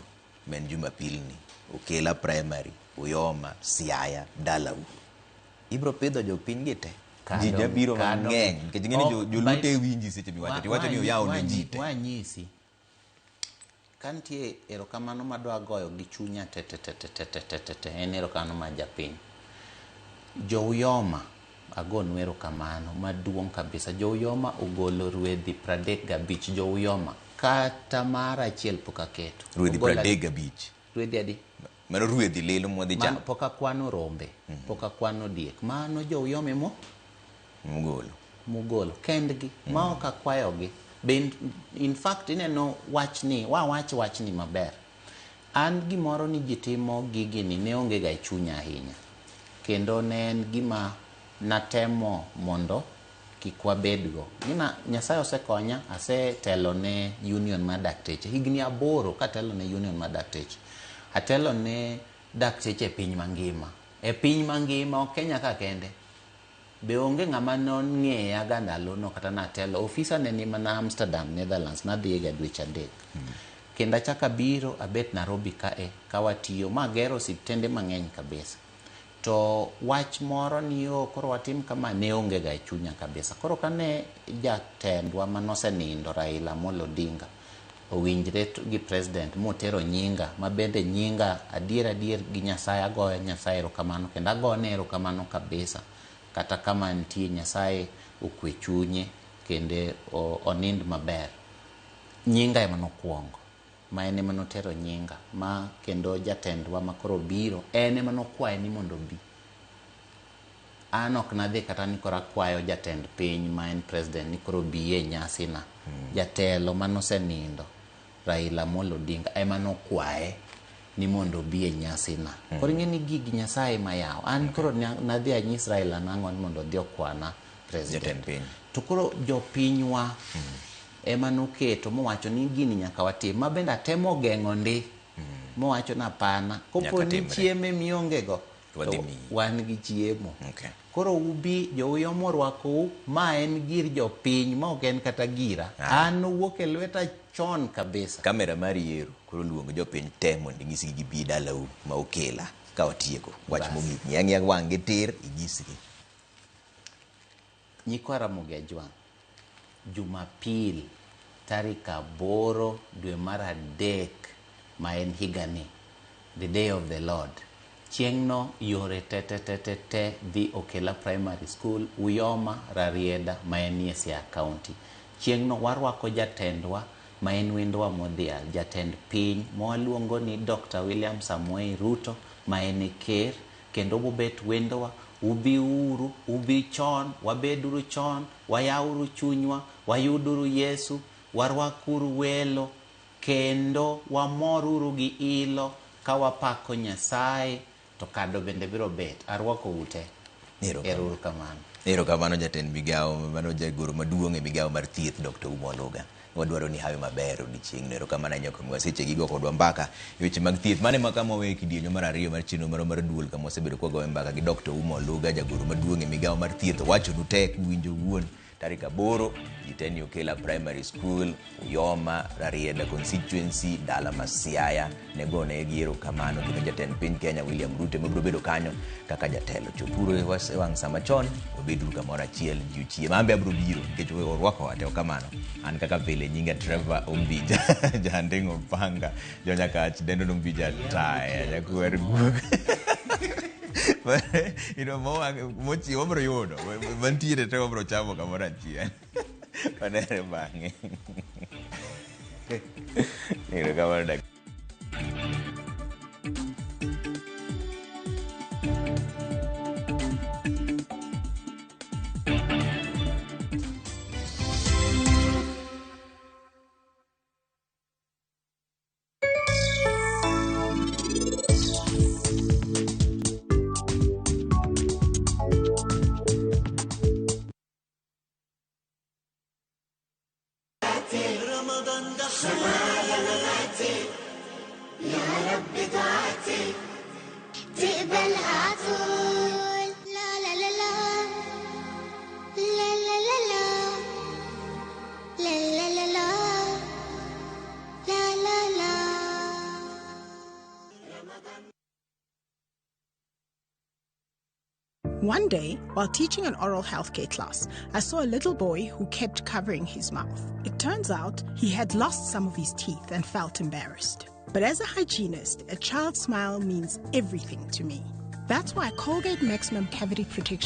men Jumapil ni Okela primary Uyoma Siaya Dalau ibro pidho jopiny gite ji jabiro mang'eny nikech ng'eni jolute winji seche miwacho ni oyawo ne jite wanyisi kantie erokamano madwa goyo gi chunya te en erokamano ma japiny jo Uyoma agon erokamano maduong' kabisa jo Uyoma ogolo rwedhi 35 jo Uyoma kata mara achiel pok aketo rwedhi 35 rwedhi adi mano rwedhi lilo modhi cham pok akwano rombe pok akwano diek mano jo Uyoma mugolo kendgi ma ok akwayogi in fact ineno wachni maber an gimoro ni jitimo gigini ne onge ga chunya ahinya kendo ne en gima natemo mondo kikwabedgo Nyasaye osekonya asetelo ne union ma dakteche higni 8 katelo ne union ma dakteche atelo ne dakteche e piny mangima ok Kenya ka kende be onge ng'ama nong'eya ga ndalono kata natelo ofisa ne ni mana Amsterdam Netherlands nadhi ga dweche 3 kendo achaka biro abet Nairobi ka watiyo magero osiptende mang'eny kabisa to wach moro ni koro watim kama ne onge ga chunya kabisa koro kane jatendwa manosenindo Raila Amolo Odinga owinjre gi president motero nyinga, mabende nyinga adier gi Nyasaye, agoyo Nyasaye erokamano, kendo agone erokamano kabisa, kata kama nitie Nyasaye okwe chunye kendo onind maber. Nyinga ema nokuongo, ma en ema notero nyinga, ma kendo jatendwa makoro biro en ema nokwaye ni mondo bi. An ok nadhi kata ni koro akwayo jatend piny ma en president ni koro biye nyasi na. Jatelo manosenindo Raila Amolo Odinga ema nokwaye ni mondo biye nyasi na. Koro ing'e ni gigi Nyasaye mayaw. An koro nadhi anyis Raila nang'o ni mondo odhi okwana president. To koro jopinywa ema noketo mowacho ni gini nyaka watim, ma bende atemo geng'o ndi mowacho na pana kopo ni chiemo miongego wan gi chiemo. Koro ubi jouyo morwako ma en gir jopiny ma ok en kata gira. An wuok e lweta chon kabisa. Kamera mari yero koro luongo jopiny te mondo inyisgi gibi dalau ma okela ka otieko. Wach mogik ng'ia wang'e tir inyisgi. Nyikwa Ramogi Ajwang', Jumapil tarik 8 dwe mar 3 ma en higani, the day of the Lord. Chieng'no yore te dhi Okela Primary School, Uyoma, Rarieda ma en Siaya County. Chieng'no warwako jatendwa ma en wendwa modhial, jatend piny mwaluongo ni Dr. William Samoei Ruto ma en ker, kendo bobet wendwa ubi uru, ubi chon, wabeduru chon, wayauru chunywa, wayuduru Yesu, warwakuru welo, kendo wamoruru gi ilo ka wapako Nyasaye, to kado bende biro bet. Arwako ute. Erokamano. Erokamano jatend migao, mano jagoro maduong' e migao mar thieth Dr. Uma Oluga. Wadwaro ni hawe maber odiochieng' erokamano nyaka mwaseche gigo kodwa mbaka weche mag thieth mane makama wawe kidienyo mar 2 mar chenro mar duol kama wasebedo kwa gowe mbaka gi Dr. Uma Oluga, jagoro maduong' e migao mar thieth. Wacho dutek winjo wuon tarik 8 jiteni Okela Primary School, Uyoma, Rarieda constituency, dala ma Siaya, negone giro kamano kendo jatend piny Kenya William Ruto mabiro bedo kanyo kaka jatelo. Chopuro wang' sama chon obedru kamoro achiel jiuchie mambe abro biro nikech orwako wate kamano. An kaka vile nyinga Trevor Ombija jandingo panga jonyakach dendo Ombija taya jakwer guok. Mochi obro yudo mantiere te obro chamo kamoro achiel. Panere bang'e. Erokamano dak. One day, while teaching an oral healthcare class, I saw a little boy who kept covering his mouth. It turns out he had lost some of his teeth and felt embarrassed. But as a hygienist, a child's smile means everything to me. That's why Colgate Maximum Cavity Protection